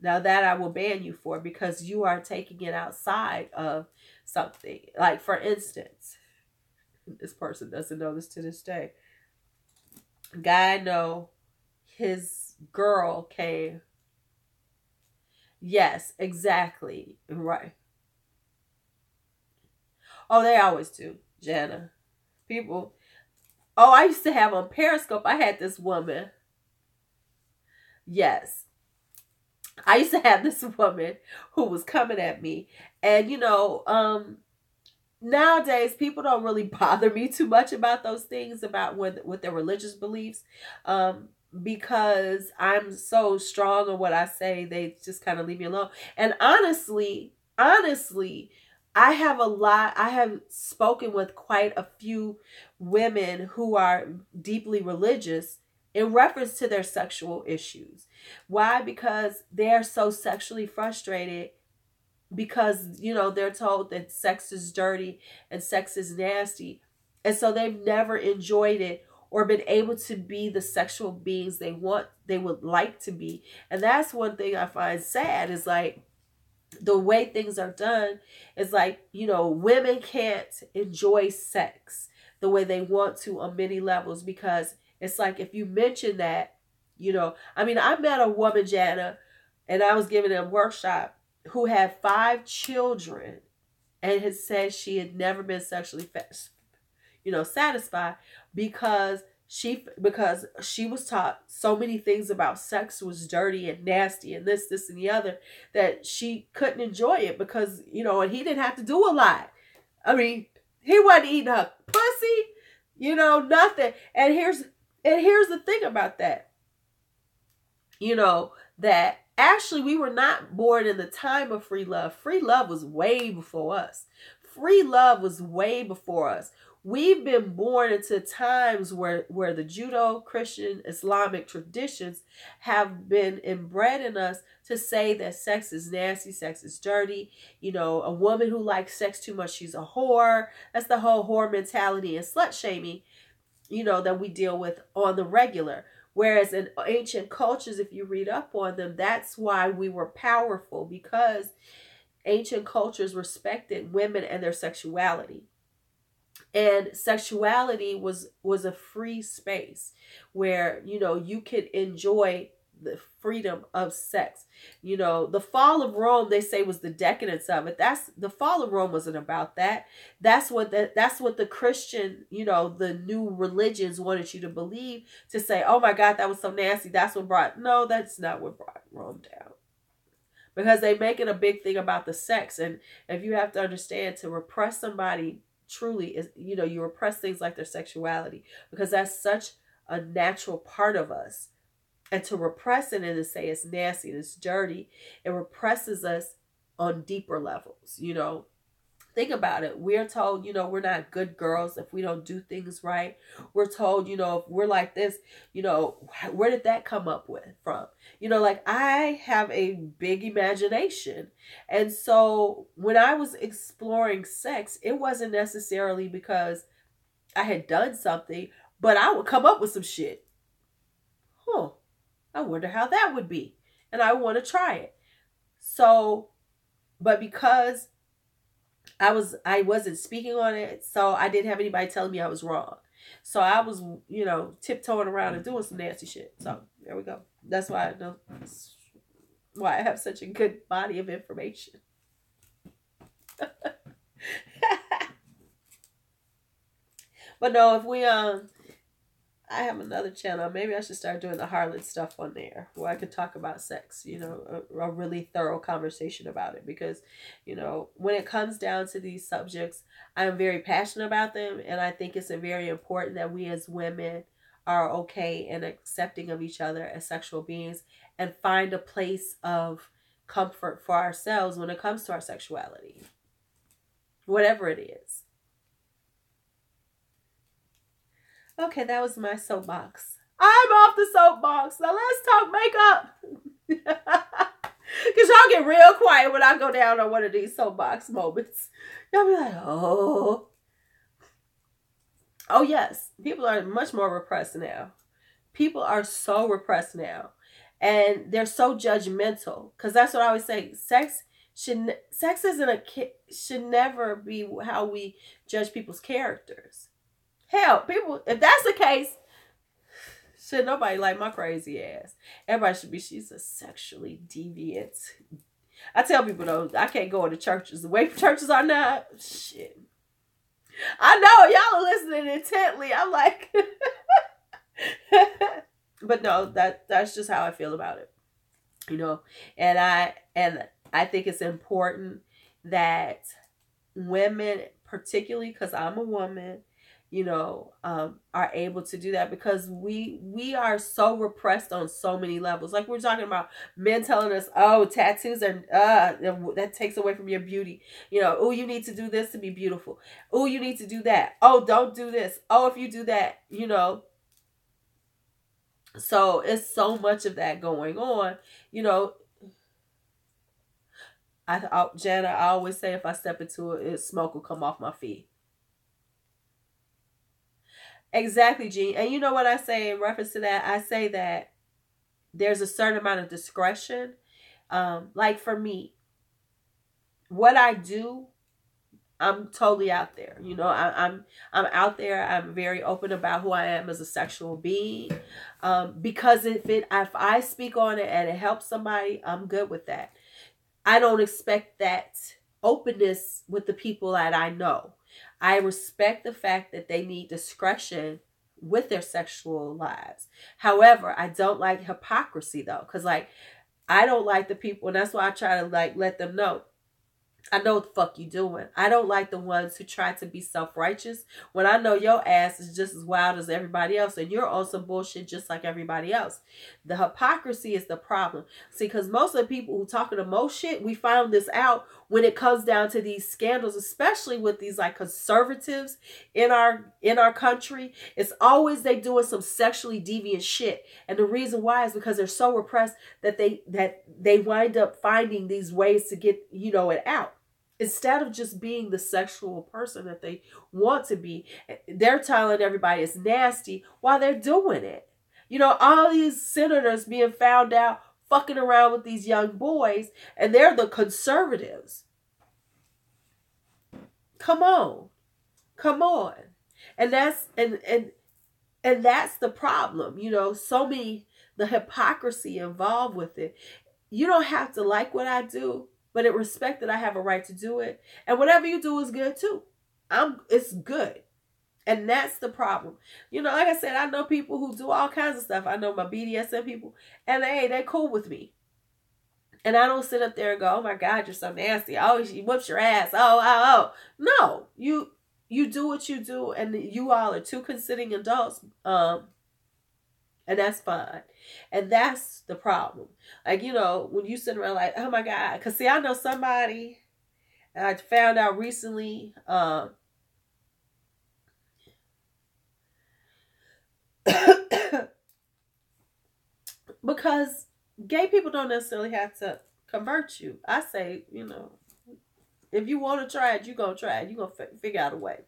Now that I will ban you for, because you are taking it outside of something. Like, for instance, this person doesn't know this to this day. Guy I know, his girl came. Yes, exactly. Right. Oh, they always do, Jana. People. Oh, I used to have on Periscope, I had this woman. Yes. I used to have this woman who was coming at me. And, nowadays people don't really bother me too much about those things, about with their religious beliefs. Because I'm so strong on what I say, they just kind of leave me alone. And honestly, I have spoken with quite a few women who are deeply religious in reference to their sexual issues. Why? Because they're so sexually frustrated because, they're told that sex is dirty and sex is nasty. And so they've never enjoyed it or been able to be the sexual beings they would like to be. And that's one thing I find sad, is like, the way things are done is like, women can't enjoy sex the way they want to on many levels, because it's like, if you mention that, I met a woman, Jana, and I was giving a workshop, who had 5 children and had said she had never been sexually satisfied because she was taught so many things about sex was dirty and nasty and this and the other, that she couldn't enjoy it because, and he didn't have to do a lot. I mean, he wasn't eating her pussy, nothing. And here's the thing about that, that actually we were not born in the time of free love. Free love was way before us. Free love was way before us. We've been born into times where the Judeo-Christian Islamic traditions have been inbred in us to say that sex is nasty, sex is dirty. A woman who likes sex too much, she's a whore. That's the whole whore mentality and slut shaming, that we deal with on the regular. Whereas in ancient cultures, if you read up on them, that's why we were powerful, because ancient cultures respected women and their sexuality. And sexuality was a free space where, you could enjoy the freedom of sex. The fall of Rome, they say, was the decadence of it. The fall of Rome wasn't about that. That's what the Christian, the new religions wanted you to believe, to say, oh my God, that was so nasty. That's not what brought Rome down. Because they make it a big thing about the sex. And if you have to understand, to repress somebody truly is, you repress things like their sexuality, because that's such a natural part of us. And to repress it and to say it's nasty and it's dirty, it represses us on deeper levels. Think about it. We're told, we're not good girls if we don't do things right. We're told, if we're like this, where did that come up from? Like, I have a big imagination. And so when I was exploring sex, it wasn't necessarily because I had done something, but I would come up with some shit. I wonder how that would be. And I want to try it. So, but because I wasn't speaking on it, so I didn't have anybody telling me I was wrong. So I was, tiptoeing around and doing some nasty shit. So there we go. That's why I know why I have such a good body of information. But no, if we I have another channel. Maybe I should start doing the harlot stuff on there, where I could talk about sex, a really thorough conversation about it. Because, when it comes down to these subjects, I'm very passionate about them. And I think it's very important that we as women are okay and accepting of each other as sexual beings, and find a place of comfort for ourselves when it comes to our sexuality, whatever it is. Okay, that was my soapbox. I'm off the soapbox. Now let's talk makeup. Because y'all get real quiet when I go down on one of these soapbox moments. Y'all be like, oh. Oh yes, people are much more repressed now. People are so repressed now, and they're so judgmental. Because that's what I always say. Sex isn't should never be how we judge people's characters. Hell, people, if that's the case, should nobody like my crazy ass. Everybody should be. She's a sexually deviant. I tell people though, I can't go into churches. The way churches are now, shit. I know y'all are listening intently. I'm like, but no, that's just how I feel about it, you know. And I think it's important that women, particularly because I'm a woman, you know, are able to do that, because we are so repressed on so many levels. Like we're talking about men telling us, oh, tattoos are that takes away from your beauty. You know, oh, you need to do this to be beautiful. Oh, you need to do that. Oh, don't do this. Oh, if you do that, you know. So it's so much of that going on, you know. Jana, I always say if I step into it, smoke will come off my feet. Exactly, Jean. And you know what I say in reference to that? I say that there's a certain amount of discretion. Like for me, what I do, I'm totally out there. You know, I'm out there. I'm very open about who I am as a sexual being. Because if I speak on it and it helps somebody, I'm good with that. I don't expect that openness with the people that I know. I respect the fact that they need discretion with their sexual lives. However, I don't like hypocrisy though. Cause like, I don't like the people, and that's why I try to like let them know, I know what the fuck you doing. I don't like the ones who try to be self-righteous when I know your ass is just as wild as everybody else and you're on some bullshit just like everybody else. The hypocrisy is the problem. See, because most of the people who talking the most shit, we found this out when it comes down to these scandals, especially with these like conservatives in our country. It's always they doing some sexually deviant shit. And the reason why is because they're so repressed that they wind up finding these ways to get, you know, it out. Instead of just being the sexual person that they want to be, they're telling everybody it's nasty while they're doing it. You know, all these senators being found out fucking around with these young boys, and they're the conservatives. Come on. Come on. And that's that's the problem, you know, the hypocrisy involved with it. You don't have to like what I do, but it respect that I have a right to do it. And whatever you do is good too. It's good. And that's the problem. You know, like I said, I know people who do all kinds of stuff. I know my BDSM people, and they're cool with me. And I don't sit up there and go, oh my God, you're so nasty. Oh, she whips your ass. Oh. No, you do what you do, and you all are two consenting adults. And that's fine. And that's the problem. Like, you know, when you sit around like, oh my God. Because see, I know somebody, and I found out recently, because gay people don't necessarily have to convert you. I say, you know, if you want to try it, you're going to try it. You're going to figure out a way.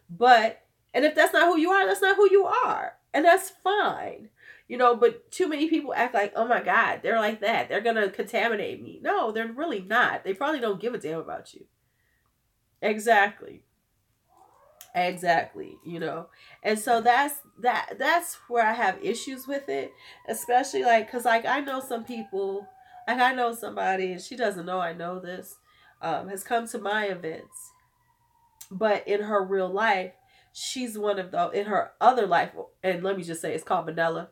But, and if that's not who you are, that's not who you are. And that's fine. You know, but too many people act like, oh my God, they're like that. They're going to contaminate me. No, they're really not. They probably don't give a damn about you. Exactly. You know. And so that's where I have issues with it. Especially like, because like I know some people, like I know somebody, and she doesn't know I know this, has come to my events. But in her real life, she's one of the, in her other life, and let me just say it's called vanilla.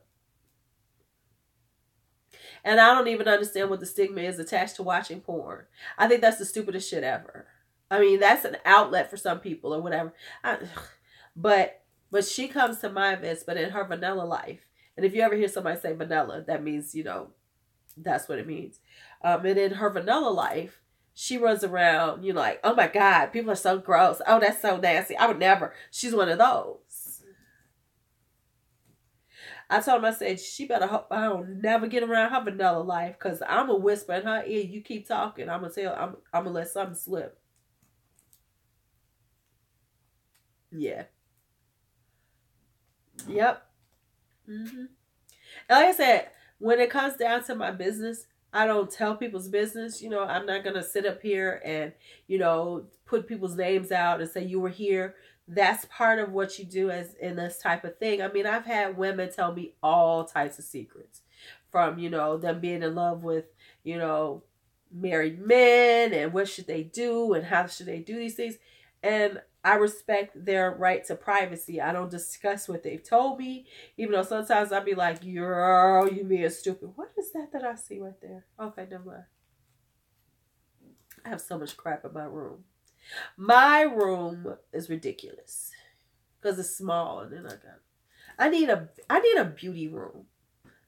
And I don't even understand what the stigma is attached to watching porn. I think that's the stupidest shit ever. I mean, that's an outlet for some people or whatever. But she comes to my events, but in her vanilla life. And if you ever hear somebody say vanilla, that means, you know, that's what it means. And in her vanilla life, she runs around, you know, like, oh my God, people are so gross. Oh, that's so nasty. I would never. She's one of those. I told him, I said, she better hope I don't never get around her vanilla life, because I'm going to whisper in her ear, you keep talking, I'm going to let something slip. Yeah. Yep. Mm-hmm. Like I said, when it comes down to my business, I don't tell people's business. I'm not going to sit up here and, put people's names out and say you were here. That's part of what you do as in this type of thing. I mean, I've had women tell me all types of secrets from, them being in love with, you know, married men and what should they do and how should they do these things. And I respect their right to privacy. I don't discuss what they've told me, even though sometimes I'll be like, girl, you being stupid. What is that I see right there? Okay, never mind. I have so much crap in my room. My room is ridiculous because it's small, and then I need a beauty room.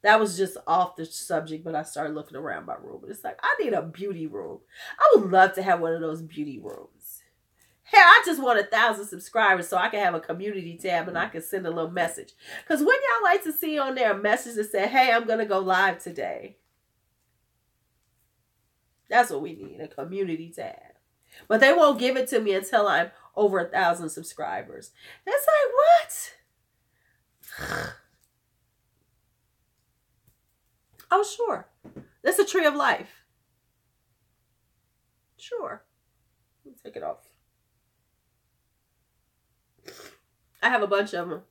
That was just off the subject, but I started looking around my room, and it's like, I need a beauty room. I would love to have one of those beauty rooms. Hey, I just want 1,000 subscribers so I can have a community tab and I can send a little message. Because when y'all like to see on there a message that said, hey, I'm going to go live today. That's what we need, a community tab. But they won't give it to me until I'm over 1,000 subscribers. It's like, what? Oh, sure. That's a tree of life. Sure. Let me take it off. I have a bunch of them.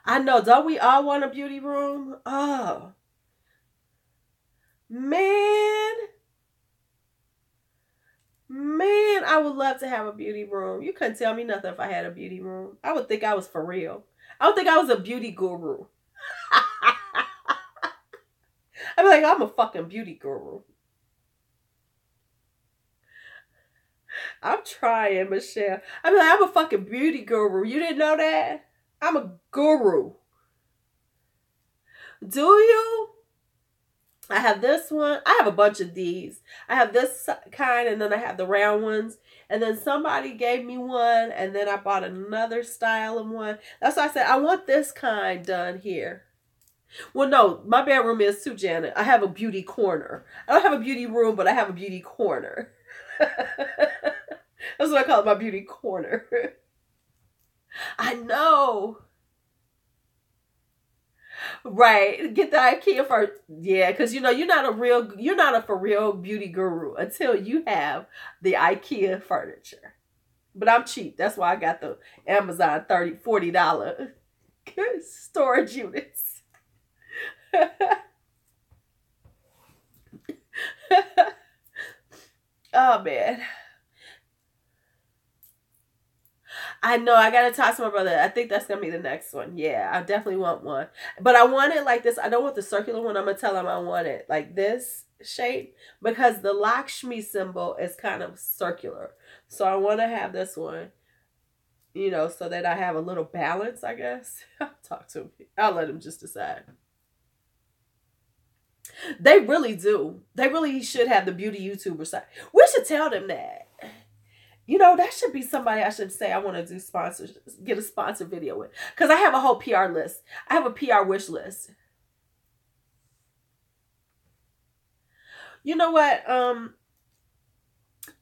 I know. Don't we all want a beauty room? Oh. Man, I would love to have a beauty room. You couldn't tell me nothing if I had a beauty room. I would think I was for real. I would think I was a beauty guru. I'd be like, I'm a fucking beauty guru. I'm trying, Michelle. I'd be like, I'm a fucking beauty guru. You didn't know that? I'm a guru. Do you? I have this one. I have a bunch of these. I have this kind, and then I have the round ones. And then somebody gave me one, and then I bought another style of one. That's why I said, I want this kind done here. Well, no, my bedroom is too, Janet. I have a beauty corner. I don't have a beauty room, but I have a beauty corner. That's what I call it, my beauty corner. I know. Right. Get the IKEA first. Yeah, because you're not a for real beauty guru until you have the IKEA furniture. But I'm cheap. That's why I got the Amazon $30, $40 storage units. Oh man. I know, I gotta talk to my brother. I think that's gonna be the next one. Yeah, I definitely want one. But I want it like this. I don't want the circular one. I'm gonna tell him I want it like this shape because the Lakshmi symbol is kind of circular. So I want to have this one, so that I have a little balance, I guess. I'll talk to him. I'll let him just decide. They really do. They really should have the beauty YouTuber side. We should tell them that. That should be somebody I should say I want to do sponsors, get a sponsor video with. Because I have a whole PR list. I have a PR wish list. You know what?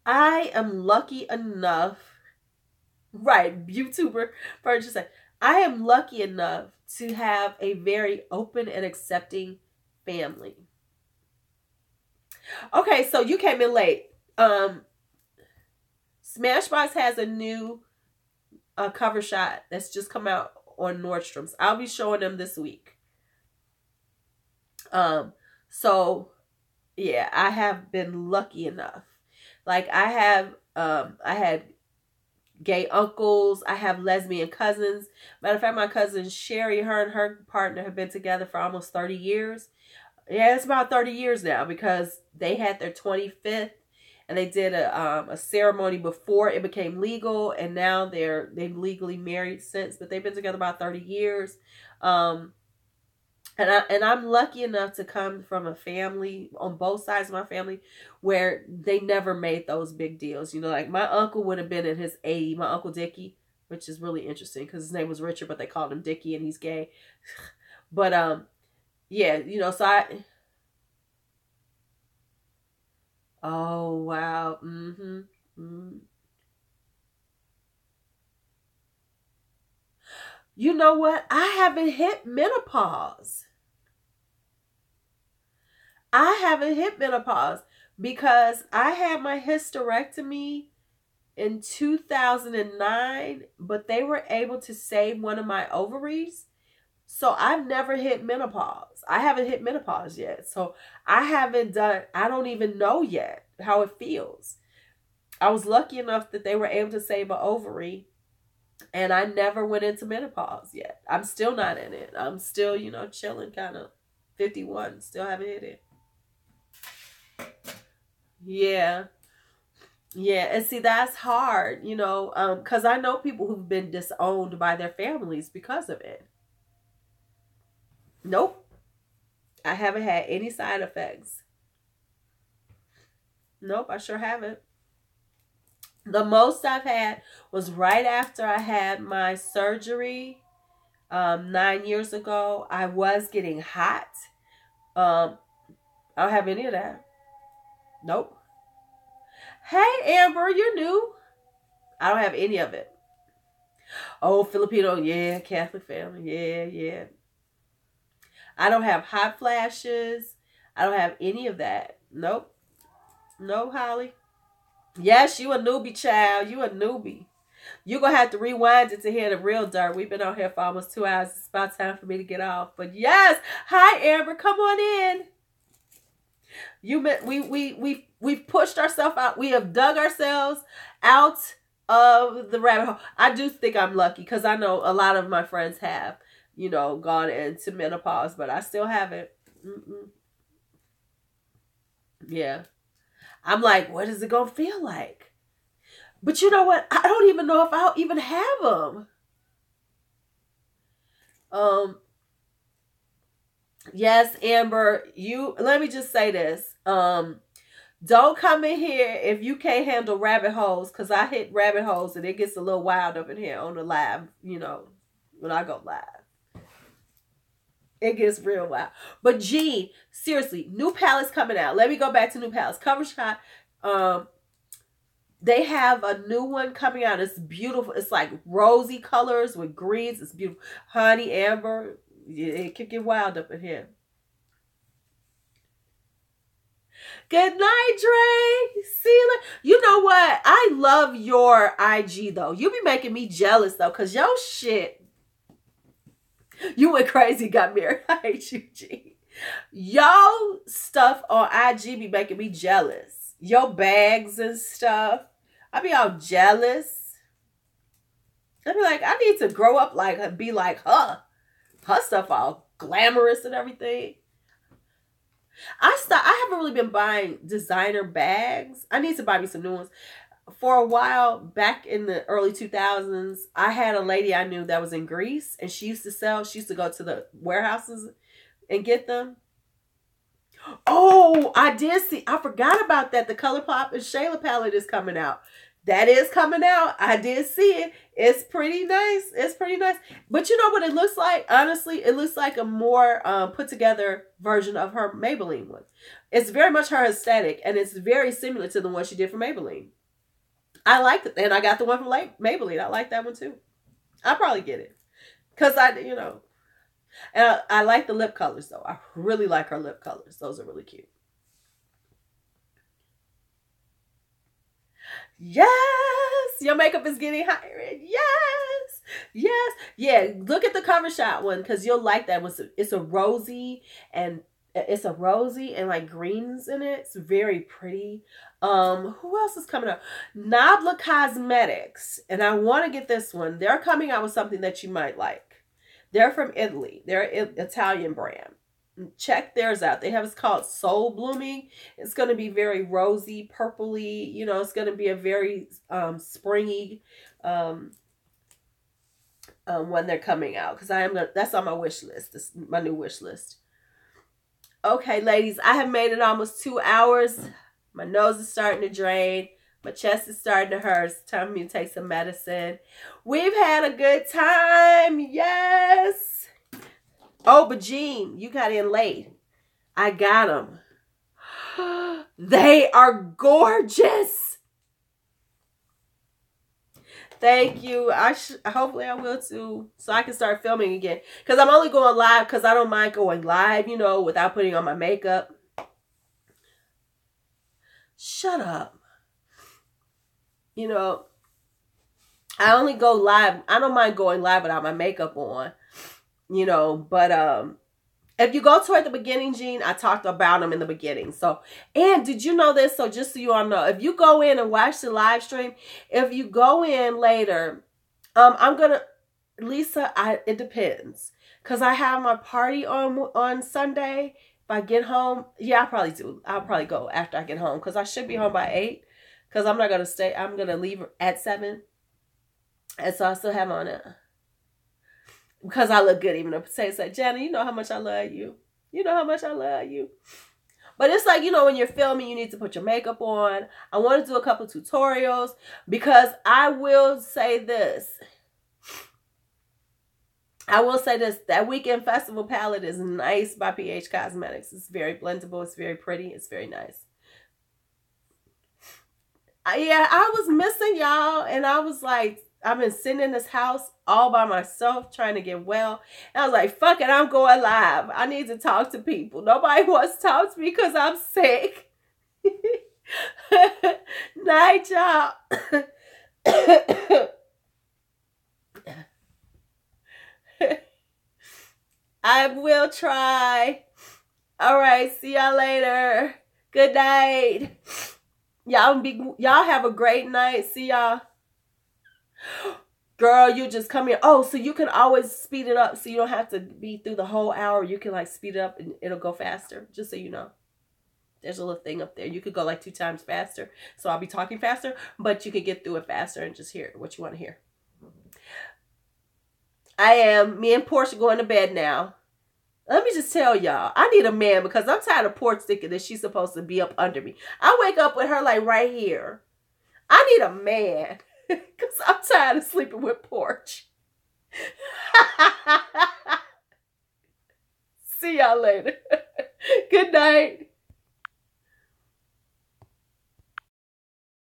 I am lucky enough. Right, YouTuber purchase. I am lucky enough to have a very open and accepting family. Okay, so you came in late. Smashbox has a new cover shot that's just come out on Nordstrom's. I'll be showing them this week. So yeah, I have been lucky enough. Like I had gay uncles. I have lesbian cousins. Matter of fact, my cousin Sherry, her and her partner have been together for almost 30 years. Yeah, it's about 30 years now because they had their 25th. And they did a ceremony before it became legal, and now they've legally married since. But they've been together about 30 years, and I'm lucky enough to come from a family on both sides of my family where they never made those big deals. Like my uncle would have been in his 80s, my Uncle Dickie, which is really interesting because his name was Richard, but they called him Dickie, and he's gay. But yeah, so I. Oh, wow. Mm-hmm. Mm-hmm. You know what? I haven't hit menopause. I haven't hit menopause because I had my hysterectomy in 2009, but they were able to save one of my ovaries. So I've never hit menopause. I haven't hit menopause yet. So I don't even know yet how it feels. I was lucky enough that they were able to save an ovary, and I never went into menopause yet. I'm still not in it. I'm still, chilling, kind of 51. Still haven't hit it. Yeah. Yeah. And see, that's hard, because I know people who've been disowned by their families because of it. Nope. I haven't had any side effects. Nope, I sure haven't. The most I've had was right after I had my surgery 9 years ago. I was getting hot. I don't have any of that. Nope. Hey, Amber, you're new. I don't have any of it. Oh, Filipino, yeah, Catholic family, yeah. I don't have hot flashes. I don't have any of that. Nope. No, Holly. Yes, you a newbie, child. You a newbie. You're going to have to rewind it to hear the real dirt. We've been on here for almost 2 hours. It's about time for me to get off. But yes. Hi, Amber. Come on in. We've pushed ourselves out. We have dug ourselves out of the rabbit hole. I do think I'm lucky because I know a lot of my friends have, gone into menopause, but I still haven't. Yeah. I'm like, what is it going to feel like? But you know what? I don't even know if I'll even have them. Yes, Amber, let me just say this. Don't come in here if you can't handle rabbit holes, because I hit rabbit holes and it gets a little wild up in here on the live, when I go live. It gets real wild. But Jean, seriously, new palettes coming out. Let me go back to new palettes. Cover Shot, they have a new one coming out. It's beautiful. It's like rosy colors with greens. It's beautiful. Honey, Amber, it could get wild up in here. Good night, Dre. See you later. You know what? I love your IG, though. You be making me jealous, though, because your shit. You went crazy, got married. I hate you, G. Yo stuff on IG be making me jealous. Your bags and stuff. I be all jealous. I be like, I need to grow up like her, be like her. Her stuff all glamorous and everything. I haven't really been buying designer bags. I need to buy me some new ones. For a while, back in the early 2000s, I had a lady I knew that was in Greece, and she used to go to the warehouses and get them. Oh, I forgot about that. The ColourPop and Shayla palette is coming out. That is coming out. I did see it. It's pretty nice. But you know what it looks like? Honestly, it looks like a more put together version of her Maybelline one. It's very much her aesthetic, and it's very similar to the one she did for Maybelline. I like it. And I got the one from Maybelline. I like that one too. I'll probably get it. Because and I like the lip colors though. I really like her lip colors. Those are really cute. Yes, your makeup is getting higher. Yes. Yeah, look at the Cover Shot one because you'll like that one. It's a rosy and like greens in it. It's very pretty. Who else is coming out? Nabla Cosmetics, and I want to get this one. They're coming out with something that you might like. They're from Italy. They're an Italian brand. Check theirs out. It's called Soul Blooming. It's going to be very rosy, purpley. It's going to be a very springy when they're coming out. Because that's on my wish list. This is my new wish list. Okay, ladies, I have made it almost 2 hours. My nose is starting to drain. My chest is starting to hurt. It's time for me to take some medicine. We've had a good time. Yes. Oh, but Jean, you got in late. I got them. They are gorgeous. Thank you. Hopefully I will too, so I can start filming again. Because I'm only going live because I don't mind going live, you know, without putting on my makeup. Shut up. You know, I only go live. I don't mind going live without my makeup on, you know, but if you go toward the beginning, Gene, I talked about them in the beginning. So, and did you know this? So just so you all know, if you go in and watch the live stream, if you go in later, I'm going to, Lisa, it depends. Because I have my party on Sunday. If I get home, yeah, I probably do. I'll probably go after I get home. Because I should be home by 8. Because I'm not going to stay. I'm going to leave at 7. And so I still have on it. Because I look good, even if say like, Jenna, you know how much I love you. You know how much I love you. But it's like, you know, when you're filming, you need to put your makeup on. I want to do a couple tutorials because I will say this. That Weekend Festival palette is nice by PH Cosmetics. It's very blendable. It's very pretty. It's very nice. Yeah, I was missing y'all. And I was like, I've been sitting in this house all by myself trying to get well. And I was like, fuck it, I'm going live. I need to talk to people. Nobody wants to talk to me because I'm sick. Night, y'all. I will try. All right, see y'all later. Good night. Y'all have a great night. See y'all. Girl, you just come here. Oh, so you can always speed it up so you don't have to be through the whole hour. You can like speed it up and it'll go faster. Just so you know. There's a little thing up there. You could go like 2 times faster. So I'll be talking faster, but you can get through it faster and just hear what you want to hear. Me and Porch are going to bed now. Let me just tell y'all, I need a man because I'm tired of Porch thinking that she's supposed to be up under me. I wake up with her like right here. I need a man. Because I'm tired of sleeping with Porch. See y'all later. Good night.